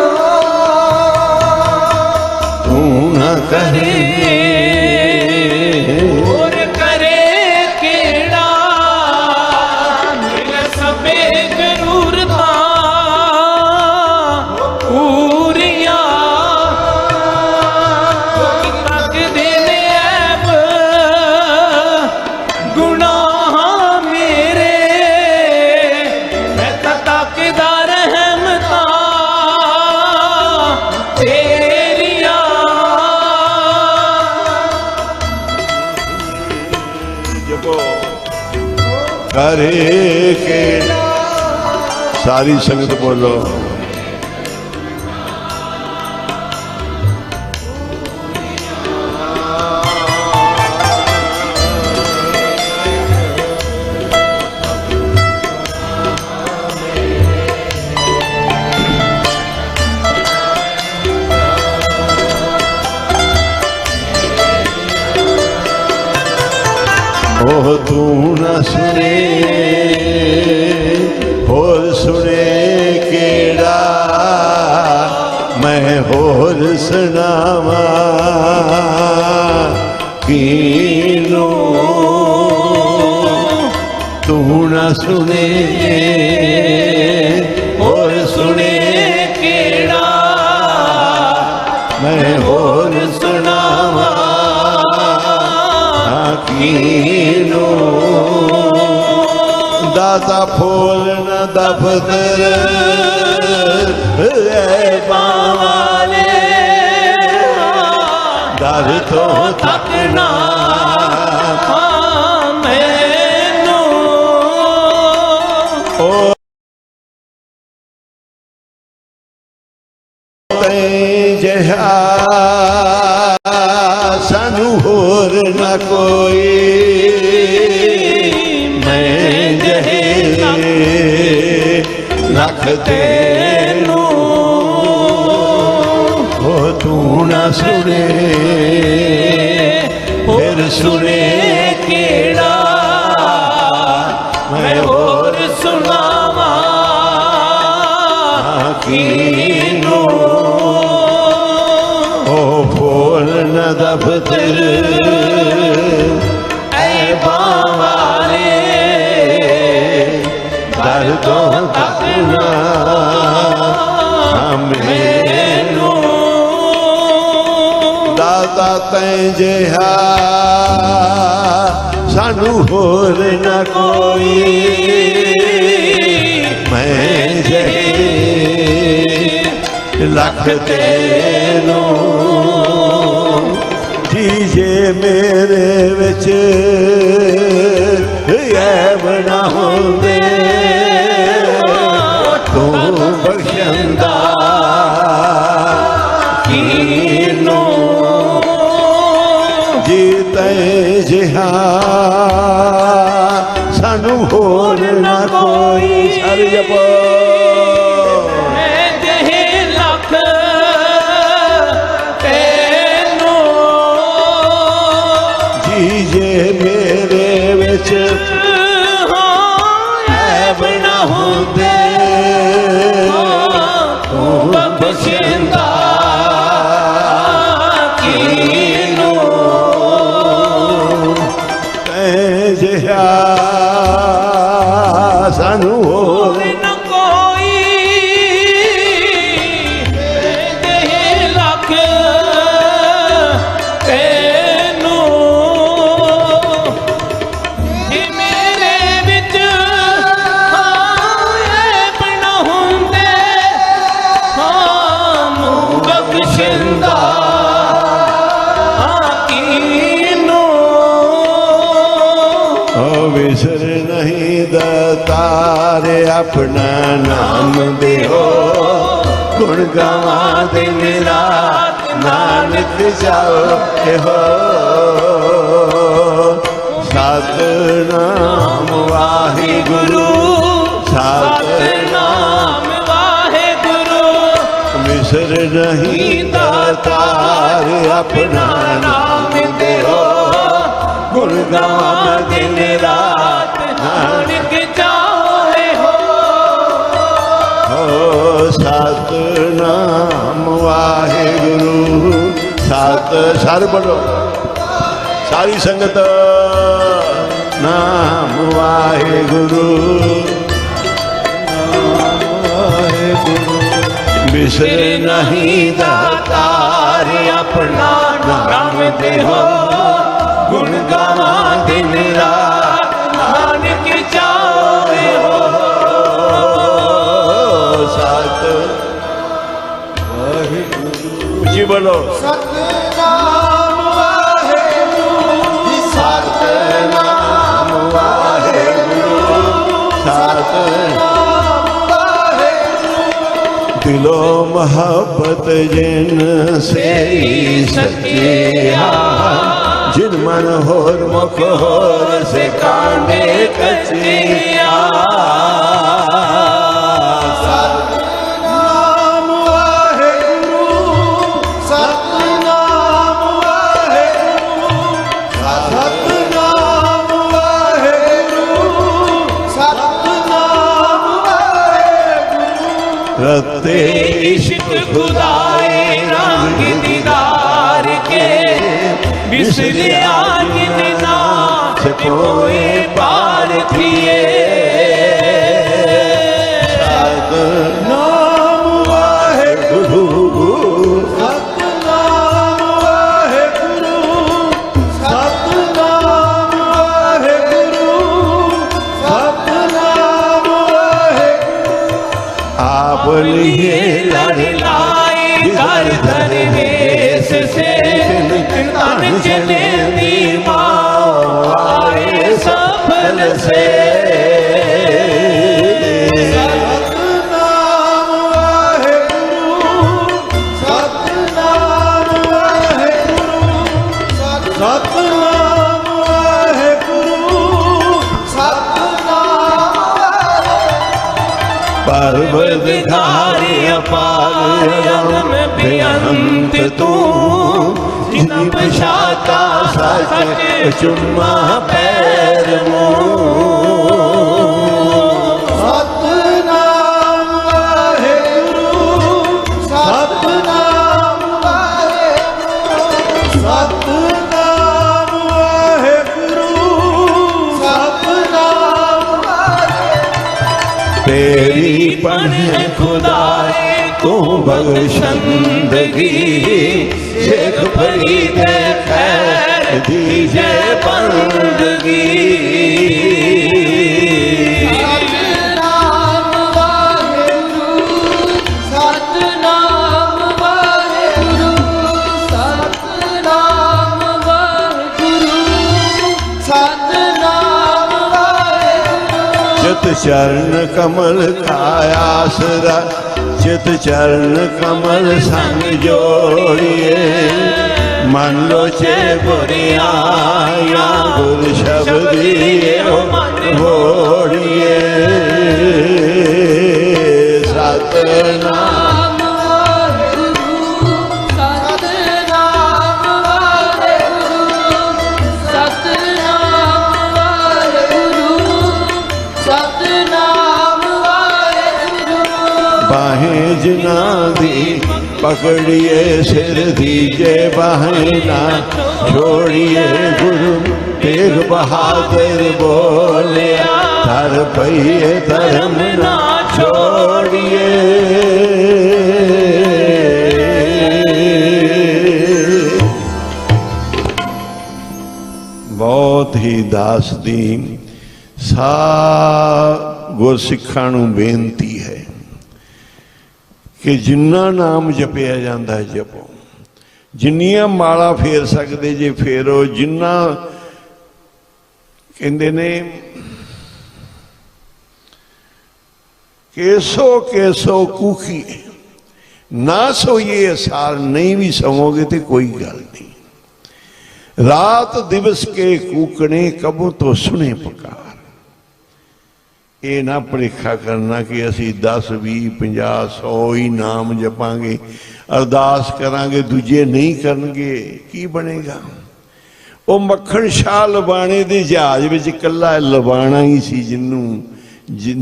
तू न करे और करे केड़ा मेरे सबे जरूरतां पूरियां। तकदे ने ऐब गुनाह मेरे, मैं तां तकदा रहमतां तेरियां। करे के सारी संगत बोलो ओह तू न सुने होर सुने केड़ा, मैं होर सुनावा कीनू। तू न सुने होर सुने केड़ा मैं होर सुनावा कीनू। दाता फूल न दफ्तर वाले दर तो तकना मैनू। जहा सानू होर न कोई, मैं जहे लख तेनू। ओ तू न सुने फिर सुने केड़ा मैं होर सुनावा कीनू। ओ फूल न दफ्तर वाले दर तो तकना मैनू। दाता तैं जिहा सानू होर न कोई मैं जही लख तेनू जी जे मेरे विच ऐब ना होंदे तू बख्शंदा कीनो जी तै जिहा सानू होर ना कोई सर जपो मैं जहे लख तेनू जी जे मेरे विच ऐब ना होंदे तू बख्शिंदा कीनो तै जिहा सानू होर न कोई जहे लख तेनू जे मेरे विच ऐब न हुंदे मूं बख्शिंदा कीनो विसर नहीं दातार अपना नाम देहो गुण गावा दिन रात नानक जाओ हो सतनाम वाहिगुरु सतनाम वाहेगुरु विसर नहीं दातार अपना नाम देहो गुण गावा दिन रात नानक चाहे हो सतनाम वाहिगुरु सत सर बोलो सारी संगत नाम वाहिगुरु बिसर नहीं दातार अपना नाम देहो गुण गावा दिन रात नानक चाहे हो सत जी बोलो सतनाम वाहेगुरु सतनाम वाहिगुरु सतनाम वाहेगुरु दिलो मोहब्बत जिन से सच्चिया जिन मन होर मुख होर से कांडे कचिया सतनाम वाहेगुरु सतनाम वाहेगुरु सतनाम वाहेगुरु सतनाम वाहेगुरु रते इश्क खुदाए रंग दीदार के बिसरिया जिन नाम कोई पार थिए नाम वाहिगुरु सतनाम वाहेगुरु सतनाम वाहेगुरु सतनाम वाहेगुरु आप लिए लड़ लाई कर धरवेश से तन चले दी आए सफल से सतनाम वाहेगुरु सतनाम वाहेगुरु सतनाम वाहेगुरु सतनाम पर्वत धारी अपार अगम बेअंत तू जिन पछाता सच चुम्मा पैर सतनाम वाहेगुरु सतनाम वाहेगुरु सतनाम वाहेगुरु सतनाम वाहेगुरु तेरी पढ़े खुदाए तू बख्शंदगी शेख फरीद खैर ਦੀਜੇ ਬੰਦਗੀ। ਸਤਿਨਾਮ ਵਾਹਿਗੁਰੂ ਸਤਿਨਾਮ ਵਾਹਿਗੁਰੂ ਸਤਿਨਾਮ ਵਾਹਿਗੁਰੂ ਸਤਿਨਾਮ ਵਾਹਿਗੁਰੂ। चित चरण कमल का आसरा, चित चरण कमल संग जोड़िए। मन लोचे बुरियां गुर शब्दी मन होड़िए। सतनाम ਸਤਿਨਾਮ ਵਾਹਿਗੁਰੂ ਸਤਿਨਾਮ ਵਾਹਿਗੁਰੂ ਸਤਿਨਾਮ ਵਾਹਿਗੁਰੂ। बाहें जिना दी पकड़िए सिर दीजे बाहें ना छोड़िए। गुरु तेग बहादुर बोलिया धर पइए धर्म ना छोड़िए। बहुत ही दास दी सा गुरसिखां नूं बेनती है कि जिन्ना नाम जपिया जाता है जपो, जिन्नियां माला फेर सकते जे फेरो। जिन्ना कहते ने केसो केसो कूखिए ना सोइए असार, नहीं भी सोवोगे तो कोई गल नहीं। रात दिवस के कूकने कबों तो सुने पुकार। ये ना भुलेखा करना कि असी 10 20 50 100 ही नाम जपांगे, अरदास करांगे, दूजे नहीं करनगे, की बनेगा। वो मक्खण शाह लबाणे दे जहाज विच कल्ला लबाणा ही सी जिन्नू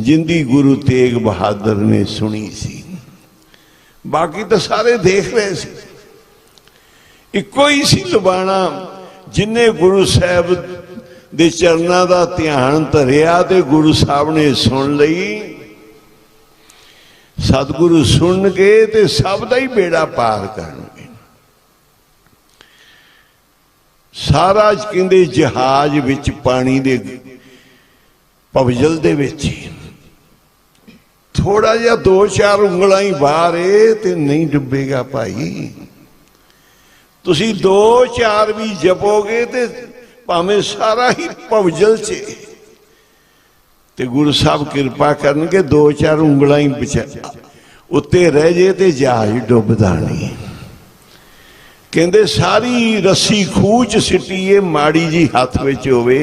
जिंदी गुरु तेग बहादुर ने सुनी सी। बाकी तो सारे देख रहे सी, इको ही सी लबाणा जिन्ने गुरु साहब दे चरना दा ध्यान धरिया ते गुरु साहब ने सुन लई। सतगुरु सुन के ते सब दा ही बेड़ा पार करनगे। सारा कहंदे जहाज विच पानी दे पवजल दे विच थोड़ा जिहा 2-4 उंगलां ही बाहर है ते नहीं डुबेगा भाई। तुसी 2-4 भी जपोगे ते भावें सारा ही पवजल च ते गुरु साहब कृपा करनगे 2-4 उंगलां ही बचा उत्ते रह जे ते जहाज डुबदा नहीं। कहंदे सारी रस्सी खूह च सिट्टीए, माड़ी जी हथ विच होवे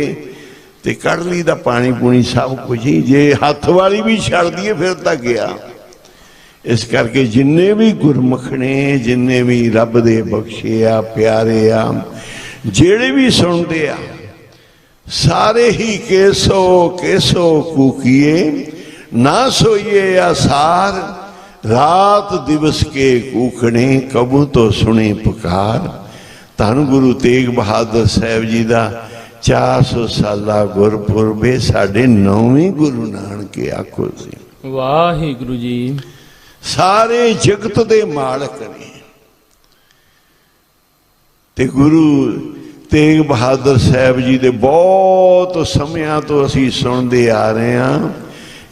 ते कढ़ ली दा पानी पूनी सब कुछ ही। जे हथ वाली भी छड़ दीए फिर तां गया। इस करके जिन्ने भी गुरमुख ने, जिन्ने भी रब दे बख्शे आ प्यारे आ, जेड़े भी सुनते आ, सारे ही केसो केसो कूकिए ना सोइए आसार। रात दिवस के कूकने कबू तो सुने पुकार। धन गुरु तेग बहादुर साहब जी का 400 साला गुरपुरब साढ़े 9वें गुरु नानक आखो सी। वाहिगुरु जी। सारे जगत दे मालक ने ते गुरु तेग बहादुर साहब जी दे बहुत समयां तो असी सुनते आ रहे हैं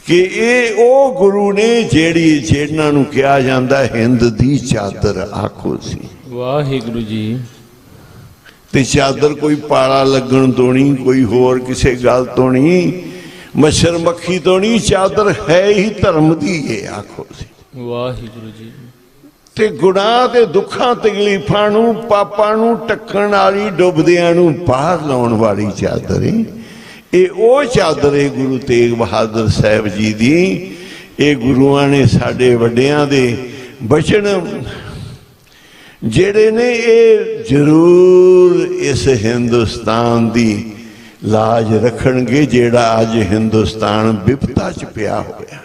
कि ये ओ गुरु ने जेड़ी जिन्हां नूं कहा जांदा हिंद दी चादर आखो सी। वाहिगुरु जी। ते चादर कोई पाला लगन तो नहीं, कोई होर किसी गल तो नहीं, मच्छर मक्खी तो नहीं, चादर है ही धर्म दी है आखो सी। वाहिगुरु जी। ते गुनाह ते दुखां तकलीफां नूं पापां नूं टक्कण वाली डुबदियां नूं बाहर लाउण वाली चादर है। ये ओ चादर है गुरु तेग बहादुर साहब जी दी। ये गुरुआं ने साडे वड्डियां दे बचन जेड़े ने ये जरूर इस हिंदुस्तान दी लाज रखणगे, जेड़ा अज हिंदुस्तान विपता च पिया होया।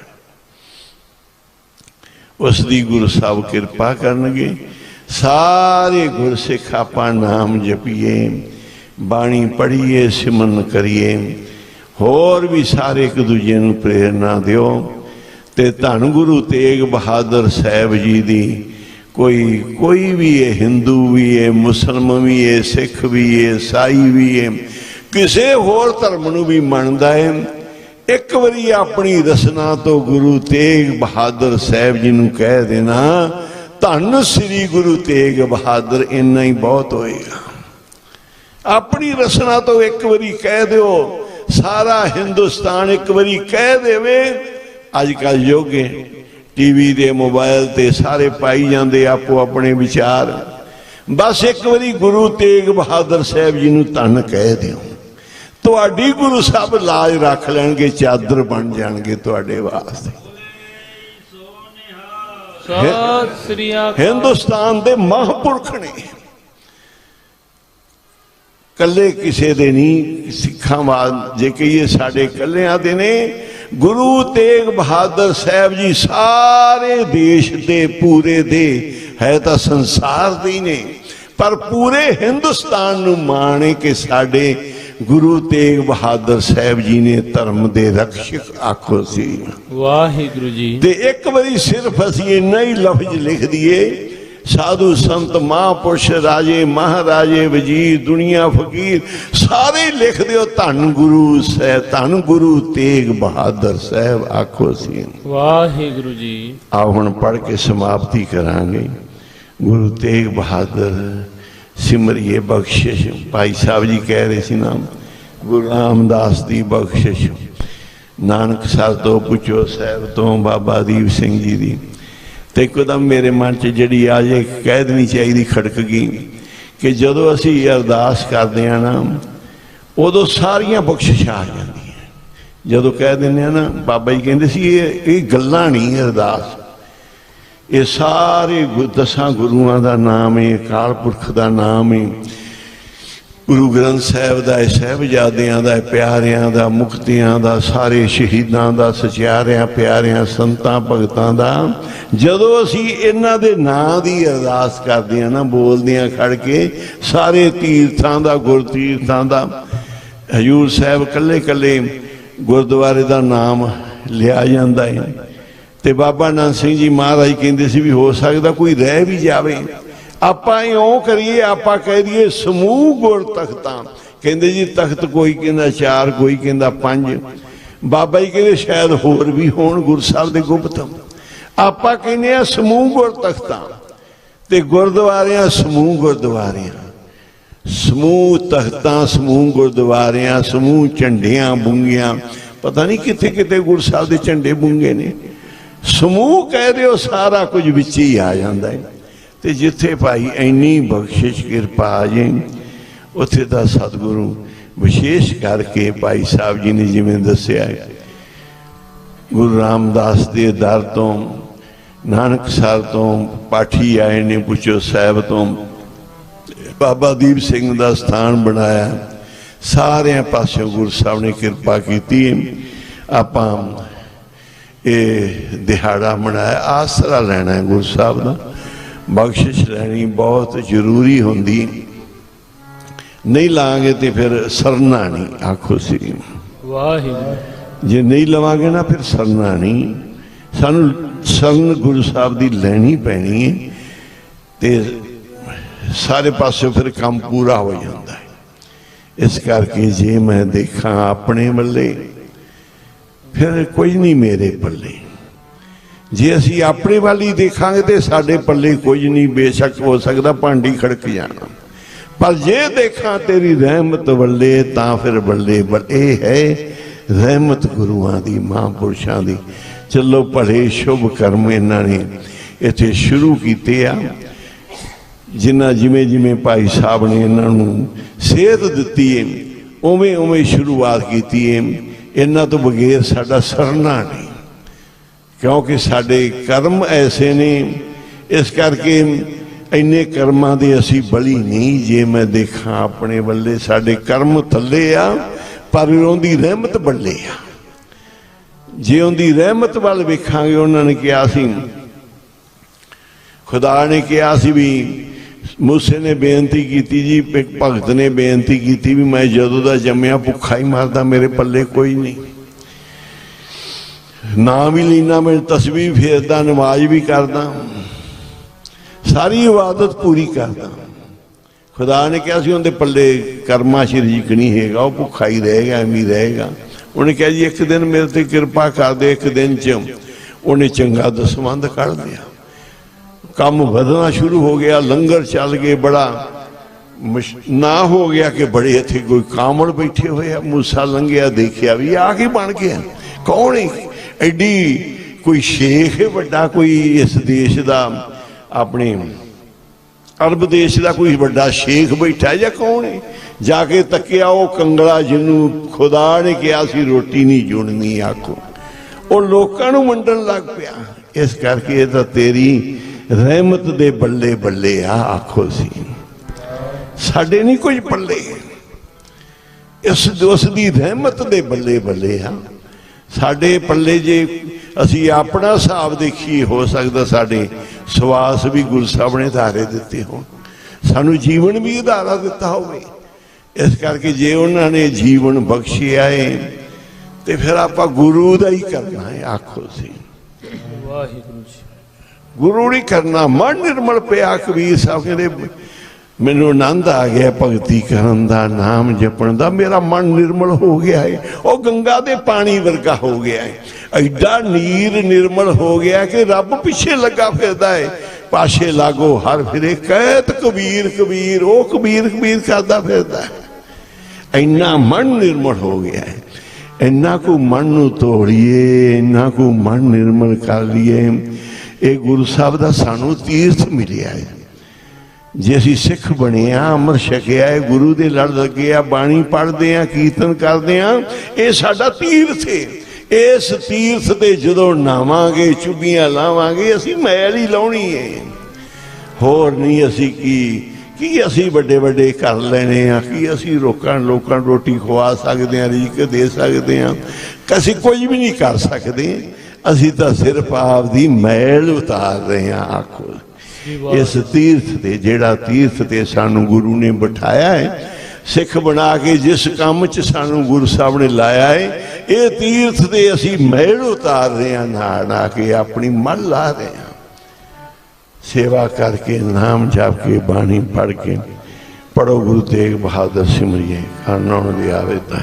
उसकी गुरु साहब कृपा करनगे। सारे गुरसिख आपां नाम जपीए, बाणी पढ़िए, सिमरन करिए, होर भी सारे एक दूजे नूं प्रेरणा दिओ ते धन गुरु तेग बहादुर साहब जी दी कोई भी है, हिंदू भी है, मुसलमान भी है, सिख भी है, ईसाई भी है, किसी होर धर्म नूं भी मनदा है। एक बारी अपनी रसना तो गुरु तेग बहादुर साहब जी नूं कह देना, धन श्री गुरु तेग बहादुर, इन्ना ही बहुत होएगा। अपनी रसना तो एक बारी कह दो, सारा हिंदुस्तान एक बारी कह देवे। अजकल युग है, टीवी दे मोबाइल ते सारे पाई जाते आपो अपने विचार। बस एक बारी गुरु तेग बहादुर साहब जी नूं धन कह दिओ, तुहाडी गुरु साहब लाज रख लैणगे, चादर बन जाणगे तुहाडे वास्ते। सत श्री अकाल। हिंदुस्तान दे महापुरख ने, कल्ले किसे दे नहीं, सिखां वाद जे कहिए साडे कल्लियां दे ने। गुरु तेग बहादुर साहब जी सारे देश दे, पूरे दे है तां संसार दे ने, पर पूरे हिंदुस्तान नूं माणे कि साडे गुरु तेग बहादुर साहब जी ने धर्म दे रक्षक आखो सी। वाहिगुरु जी। ते एक बारी सिर्फ असीं इन्ना ही लफ्ज लिख दिए, साधु संत महापुरुष राजे महाराजे वजीर दुनिया फकीर सारे लिख दिओ, धन गुरु साहब, धन गुरु तेग बहादुर साहब आखो सी। वाहिगुरु जी। आओ हुण पढ़ के समाप्ति करांगे। गुरु तेग बहादुर सिमरिए बख्शिश, भाई साहब जी कह रहे सी नाम, गुरु रामदास दी बख्शिश, नानक सर तो पुछो साहब तो बाबा दीप सिंह जी दी। तो एकदम मेरे मन च जिहड़ी आज एक कह देनी चाहिए खड़क गई कि जदों असीं अरदास करते हैं ना, उदों सारियां बख्शिशां आ जांदियां। जदों कह दिंदे ना, बाबा जी कहंदे सी ये गल्लां नहीं अरदास, ये सारे 10 गुरुआं दा नाम है, अकाल पुरख दा नाम है, गुरु ग्रंथ साहब दा, साहिबजादियां दा, प्यारियां दा, मुक्तियां दा, सारे शहीदां दा, सचियारियां प्यारियां संतां भगतां दा। जदों असीं इन्हां दे नां दी अरदास करदे हां ना, बोलदे हां खड़ के, सारे तीर्थां दा, गुरतीर्थां दा, हजूर साहब कल्ले कल्ले गुरुद्वारे दा नाम लिया जांदा है। ते बाबा नानक सिंह जी महाराज कहंदे सी भी हो सकदा कोई रह भी जावे, आपां इउं करिए, आपां कह दईए समूह गुर तख्तां। कहंदे जी तख्त कोई कहंदा 4, कोई कहंदा 5, बाबा जी कहंदे शायद होर भी होण गुरु साहब दे गुप्त। आपां कहंदे आ समूह गुर तख्तां ते गुरुद्वारियां, समूह गुरुद्वारियां, समूह तख्तां, समूह गुरुद्वारियां, समूह झंडियां बुंगियां। पता नहीं किथे किथे गुरु साहब दे झंडे बुंगे ने। समूह कह रहे हो, सारा कुछ विच ही आ जाता है। तो जिथे भाई इन्नी बख्शिश कृपा आ जाए, उत्थे दा सतगुरु विशेष करके भाई साहब जी ने जिवें दस्सिया है, गुरु रामदास दे दर तो, नानक सर तो पाठी आए ने, पुछो साहब तो बाबा दीप सिंह दा स्थान बनाया। सारे पासों गुरु साहब ने कृपा की। आपां ये दिहाड़ा मनाया, आसरा लेना है गुरु साहब का, बख्शिश लैनी बहुत जरूरी होंदी। नहीं लाँगे तो फिर सरना नहीं, आखो सी वाहिगुरु। जे नहीं लवांगे ना फिर सरना नहीं। सानू सरन गुरु साहब की लैनी पैनी है, तो सारे पासों फिर काम पूरा हो जाता है। इस करके जे मैं देखा अपने बल्ले, फिर कोई नहीं मेरे पल्ले। जे असी अपने वाल ही देखांगे तो साडे पल्ले कुछ नहीं, बेशक हो सकता भांडी खड़क जाना, पर जे देखा तेरी रहमत बल्ले तां फिर बल्ले बल्ले है। रहमत गुरुआं दी, महापुरुषां दी। चलो भले शुभ कर्म इन्हां ने इत्थे शुरू कीते आ, जिन्हां जिमें जिमें भाई साहब ने इन्हां नूं सेहत दित्ती है, उवें उवें शुरुआत कीती है। इन्हां तो बगैर साडा सरना नहीं, क्योंकि साडे कर्म ऐसे ने। इस करके इन्ने कर्मां दे असी बली नहीं। जे मैं देखा अपने बल्ले, साडे कर्म थल्ले आ, पर उहदी रहमत बल्ले आ। जे उहदी रहमत वाल वेखांगे, उन्होंने ने कहा सी, खुदा ने कहा सी भी, मूसे ने बेनती की जी, एक भगत ने बेनती की भी मैं जदों दा जम्मिया भुखा ही मरदा, मेरे पल्ले कोई नहीं, नाम ही लीना, मैं तस्वीर फेरदा, नमाज भी करदा, ਸਾਰੀ ਇਬਾਦਤ ਪੂਰੀ ਕਰਦਾ। ਖੁਦਾ ਨੇ ਕਿਹਾ ਸੀ ਉਹਦੇ ਪੱਲੇ ਕਰਮਾਂ 'ਚ ਰਿਜ਼ਕ ਨਹੀਂ ਹੈਗਾ, ਉਹ ਭੁੱਖਾ ਹੀ ਰਹੇਗਾ, ਐਵੇਂ ਹੀ ਰਹੇਗਾ। ਉਹਨੇ ਕਿਹਾ ਜੀ ਇੱਕ ਦਿਨ ਮੇਰੇ ਤੇ ਕਿਰਪਾ ਕਰ ਦੇ। ਇੱਕ ਦਿਨ 'ਚ ਉਹਨੇ ਚੰਗਾ ਦਸਵੰਧ ਕੱਢ ਲਿਆ, ਕੰਮ ਵਧਣਾ ਸ਼ੁਰੂ ਹੋ ਗਿਆ, ਲੰਗਰ ਚੱਲ ਗਏ, ਬੜਾ ਨਾ ਹੋ ਗਿਆ ਕਿ ਬੜੇ ਇੱਥੇ ਕੋਈ ਕਾਮੜ ਬੈਠੇ ਹੋਏ ਆ। ਮੂਸਾ ਲੰਘਿਆ, ਦੇਖਿਆ ਵੀ ਆ ਕੀ ਬਣ ਗਿਆ, ਕੌਣ ਹੈ? ਐਡੀ ਕੋਈ ਸ਼ੇਖ ਹੈ ਵੱਡਾ, ਕੋਈ ਇਸ ਦੇਸ਼ ਦਾ, ਆਪਣੇ ਅਰਬ ਦੇਸ਼ ਦਾ ਕੋਈ ਵੱਡਾ ਸ਼ੇਖ ਬੈਠਾ ਜਾਂ ਕੌਣ ਹੈ? ਜਾ ਕੇ ਤੱਕਿਆ, ਉਹ ਕੰਗਲਾ ਜਿਹਨੂੰ ਖੁਦਾ ਨੇ ਕਿਹਾ ਸੀ ਰੋਟੀ ਨਹੀਂ ਜੁੜਨੀ, ਆਖੋ, ਉਹ ਲੋਕਾਂ ਨੂੰ ਵੰਡਣ ਲੱਗ ਪਿਆ। ਇਸ ਕਰਕੇ ਇਹ ਤਾਂ ਤੇਰੀ ਰਹਿਮਤ ਦੇ ਬੱਲੇ ਬੱਲੇ ਆ, ਆਖੋ ਸੀ ਸਾਡੇ ਨਹੀਂ ਕੁਝ ਪੱਲੇ, ਉਸ ਦੀ ਰਹਿਮਤ ਦੇ ਬੱਲੇ ਬੱਲੇ ਆ। ਸਾਡੇ ਪੱਲੇ ਜੇ ਅਸੀਂ ਆਪਣਾ ਹਿਸਾਬ ਦੇਖੀਏ, ਹੋ ਸਕਦਾ ਸਾਡੇ ਸਵਾਸ ਵੀ ਗੁਰੂ ਸਾਹਿਬ ਨੇ ਧਾਰੇ ਦਿੱਤੇ ਹੋਣ, ਸਾਨੂੰ ਜੀਵਨ ਵੀ ਉਧਾਰਾ ਦਿੱਤਾ ਹੋਵੇ। ਇਸ ਕਰਕੇ ਜੇ ਉਹਨਾਂ ਨੇ ਜੀਵਨ ਬਖਸ਼ਿਆ ਹੈ ਤੇ ਫਿਰ ਆਪਾਂ ਗੁਰੂ ਦਾ ਹੀ ਕਰਨਾ ਹੈ, ਆਖੋ ਸੀ ਵਾਹਿਗੁਰੂ ਜੀ। ਗੁਰੂ ਨਹੀਂ ਕਰਨਾ। ਮਨ ਨਿਰਮਲ ਪਿਆ, ਕਬੀਰ ਸਾਹਿਬ ਕਹਿੰਦੇ ਮੈਨੂੰ ਆਨੰਦ ਆ ਗਿਆ ਭਗਤੀ ਕਰਨ ਦਾ, ਨਾਮ ਜਪਣ ਦਾ, ਮੇਰਾ ਮਨ ਨਿਰਮਲ ਹੋ ਗਿਆ ਹੈ। ਉਹ ਗੰਗਾ ਦੇ ਪਾਣੀ ਵਰਗਾ ਹੋ ਗਿਆ ਹੈ, ਐਡਾ ਨੀਰ ਨਿਰਮਲ ਹੋ ਗਿਆ ਕਿ ਰੱਬ ਪਿੱਛੇ ਲੱਗਾ ਫਿਰਦਾ ਹੈ। ਪਾਸ਼ੇ ਲਾਗੋ ਹਰ ਫਿਰੇ ਕਹਿਤ ਕਬੀਰ ਕਬੀਰ, ਉਹ ਕਬੀਰ ਕਬੀਰ ਕਰਦਾ ਫਿਰਦਾ ਹੈ। ਇੰਨਾ ਮਨ ਨਿਰਮਲ ਹੋ ਗਿਆ ਹੈ। ਇੰਨਾ ਕੁ ਮਨ ਨੂੰ ਤੋੜੀਏ, ਇੰਨਾ ਕੁ ਮਨ ਨਿਰਮਲ ਕਰ ਲਈਏ। ਇਹ ਗੁਰੂ ਸਾਹਿਬ ਦਾ ਸਾਨੂੰ ਤੀਰਥ ਮਿਲਿਆ ਹੈ। ਜੇ ਅਸੀਂ ਸਿੱਖ ਬਣੇ ਆ, ਅੰਮ੍ਰਿਤ ਛਕਿਆ ਹੈ, ਗੁਰੂ ਦੇ ਲੜ ਲੱਗੇ ਆ, ਬਾਣੀ ਪੜ੍ਹਦੇ ਆ, ਕੀਰਤਨ ਕਰਦੇ ਆ, ਇਹ ਸਾਡਾ ਤੀਰਥ ਹੈ। ਇਸ ਤੀਰਥ ਤੇ ਜਦੋਂ ਨਾਵਾਂਗੇ, ਚੁੱਭੀਆਂ ਲਾਵਾਂਗੇ, ਅਸੀਂ ਮੈਲ ਹੀ ਲਾਉਣੀ ਹੈ, ਹੋਰ ਨਹੀਂ। ਅਸੀਂ ਕੀ ਅਸੀਂ ਵੱਡੇ ਵੱਡੇ ਕਰ ਲੈਣੇ ਆ, ਕੀ ਅਸੀਂ ਲੋਕਾਂ ਨੂੰ ਰੋਟੀ ਖਵਾ ਸਕਦੇ ਆ, ਰਿਜ਼ਕ ਦੇ ਸਕਦੇ ਆ, ਅਸੀਂ ਕੁਝ ਵੀ ਨਹੀਂ ਕਰ ਸਕਦੇ। ਅਸੀਂ ਤਾਂ ਸਿਰਫ ਆਪ ਦੀ ਮੈਲ ਉਤਾਰ ਰਹੇ ਹਾਂ, ਆਖੋ ਇਸ ਤੀਰਥ ਤੇ, ਜਿਹੜਾ ਤੀਰਥ ਤੇ ਸਾਨੂੰ ਗੁਰੂ ਨੇ ਬਿਠਾਇਆ ਹੈ, ਸਿੱਖ ਬਣਾ ਕੇ ਜਿਸ ਕੰਮ 'ਚ ਸਾਨੂੰ ਗੁਰੂ ਸਾਹਿਬ ਨੇ ਲਾਇਆ ਹੈ, ਇਹ ਤੀਰਥ ਤੇ ਅਸੀਂ ਮੈਲ ਉਤਾਰ ਰਹੇ ਹਾਂ, ਨਹਾ ਕੇ ਆਪਣੀ ਮਨ ਲਾ ਰਹੇ ਹਾਂ। ਸੇਵਾ ਕਰਕੇ, ਨਾਮ ਜਪ ਕੇ, ਬਾਣੀ ਪੜ੍ਹ ਕੇ, ਪੜੋ ਗੁਰੂ ਤੇਗ ਬਹਾਦਰ ਸਿਮਰਿਏ, ਕਰਨਾ ਦੀ ਆਵੇ ਤਾਂ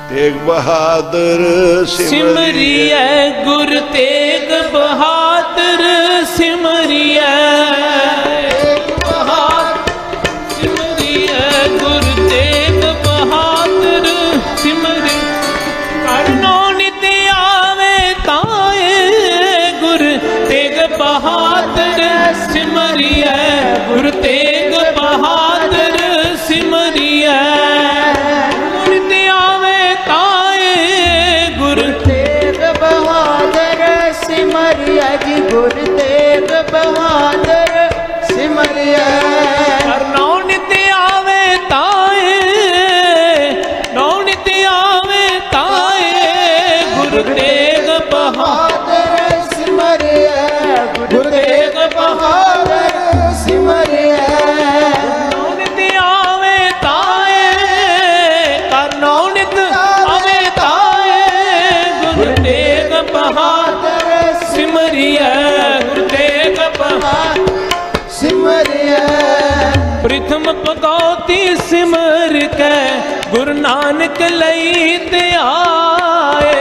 ਤੇਗ ਬਹਾਦਰ ਸਿਮਰਿਐ ਗੁਰ ਤੇਗ ਬਹਾਦਰ ਸਿਮਰਿਐ, ਸਿਮਰਿਐ ਗੁਰ ਤੇਗ ਬਹਾਦਰ ਸਿਮਰਿਐ, ਕਰਨੋ ਨਿਤ ਆਵੇ ਤਾਏ ਗੁਰ ਤੇਗ ਬਹਾਦਰ ਸਿਮਰਿਐ, ਗੁਰ ਤੇਗ ਬਹਾਦਰ ਸਿਮਰਿਐ, ਨਿਤ ਆਵੇ ਤਾਏ ਗੁਰ ਤੇਗ ਬਹਾਦਰ ਸਿਮਰਿਆ ਜੀ, ਗੁਰ ਤੇਗ ਬਹਾਦਰ ਸਿਮਰਿਆ, ਕਰਨੋ ਨਿਤ ਆਵੇ ਤਾਏ, ਨੌ ਨਿਤ ਆਵੇ ਤਾਏ ਗੁਰ ਤੇਗ ਬਹਾਦਰ ਸਿਮਰਿਆ, ਗੁਰ ਤੇਗ ਬਹਾਦਰ ਸਿਮਰਿਆ, ਨੌ ਨਿਤ ਆਵੇ ਤਾਏ, ਕਰਨੋ ਨਿਤ ਆਵੇ ਤਾਏ ਗੁਰ ਤੇਗ ਬਹਾਦਰ ਸਿਮਰਿਐ, ਗੁਰ ਤੇਗ ਬਹਾਦਰ ਸਿਮਰਿਆ, ਪ੍ਰਥਮ ਭਗਉਤੀ ਸਿਮਰ ਕੇ ਗੁਰੂ ਨਾਨਕ ਲਈ ਤੇ ਆਏ,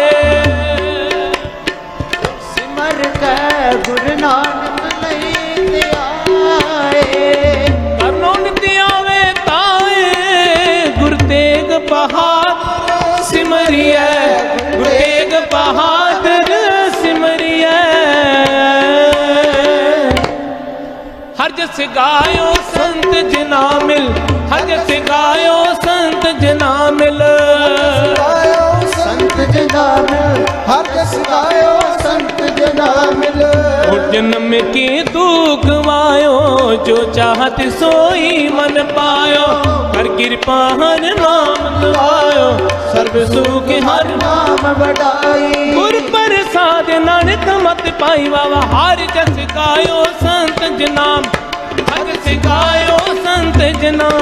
ਸਿਮਰ ਕੇ ਗੁਰੂ ਨਾਨਕ ਲਈ ਤੇ ਆਏ, ਕਰਨੋ ਨਿਤ ਆਵੇ ਤਾਏ ਗੁਰ ਤੇਗ ਬਹਾਦਰ ਸਿਮਰਿਐ, ਗੁਰ ਤੇਗ ਬਹਾਦਰ ਸਿਮਰਿਐ, ਹਰ ਜਸ ਗਾਇਓ ਸੰਤ ਜਨਾ ਮਿਲ, ਹਰ ਜਸ ਗਾਇਓ ਸੰਤ ਜਨਾ ਮਿਲ, ਗਾਇਓ ਸੰਤ ਜਨਾ ਮਿਲ, ਹਰ ਜਸ ਗਾਇਓ ਸੰਤ ਜਨਾ ਮਿਲ, और जन्म की दुख वायो, जो चाहत सोई मन पायो, हर कृपा हर नाम गवायो, सर्व सुख हर ਨਾਮ ਵਡਾਈ, गुर प्रसाद नानक मत पाई वावा, हर जस गायो संत जनाम, हर जस गायो संत जनाम।